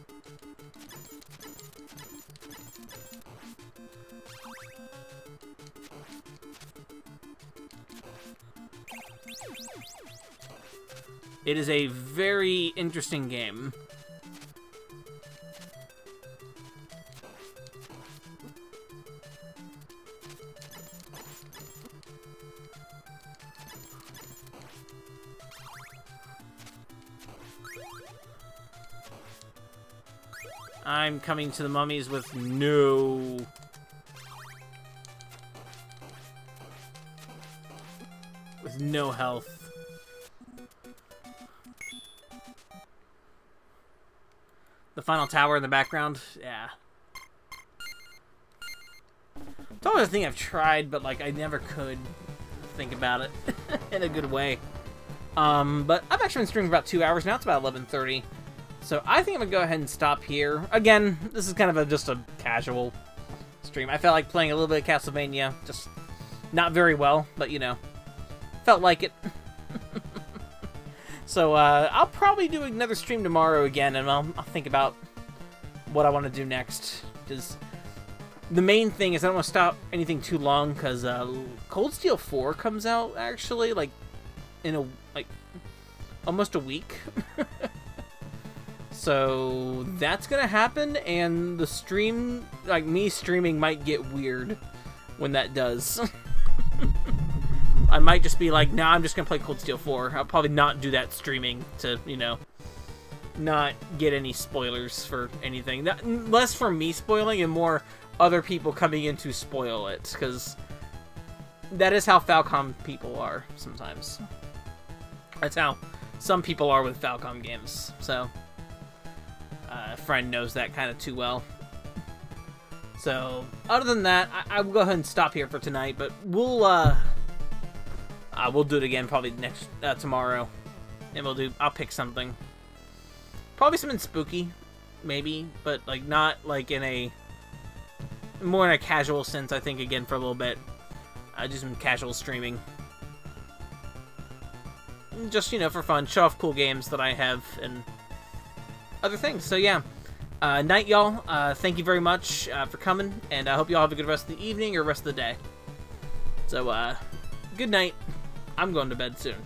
It is a very interesting game. I'm coming to the mummies with no... with no health. The final tower in the background, yeah. It's always a thing I've tried, but like I never could think about it in a good way. But I've actually been streaming for about 2 hours now. It's about 11:30. So I think I'm gonna go ahead and stop here. Again, this is kind of just a casual stream. I felt like playing a little bit of Castlevania, just not very well, but you know, felt like it. So I'll probably do another stream tomorrow again, and I'll think about what I want to do next. Because the main thing is I don't want to stop anything too long, because Cold Steel 4 comes out actually like in almost a week. So that's gonna happen, and the stream, like me streaming, might get weird when that does. I might just be like, nah, I'm just gonna play Cold Steel 4. I'll probably not do that streaming to, you know, not get any spoilers for anything. Less for me spoiling and more other people coming in to spoil it, because that is how Falcom people are sometimes. That's how some people are with Falcom games, so... a friend knows that kind of too well. So, other than that, I will go ahead and stop here for tonight, but we'll do it again probably next tomorrow, and I'll pick something, probably something spooky, maybe, but like not like more in a casual sense. I think again for a little bit, just some casual streaming, just, you know, for fun, show off cool games that I have and other things. So yeah, night y'all. Thank you very much for coming, and I hope y'all have a good rest of the evening or rest of the day. So good night. I'm going to bed soon.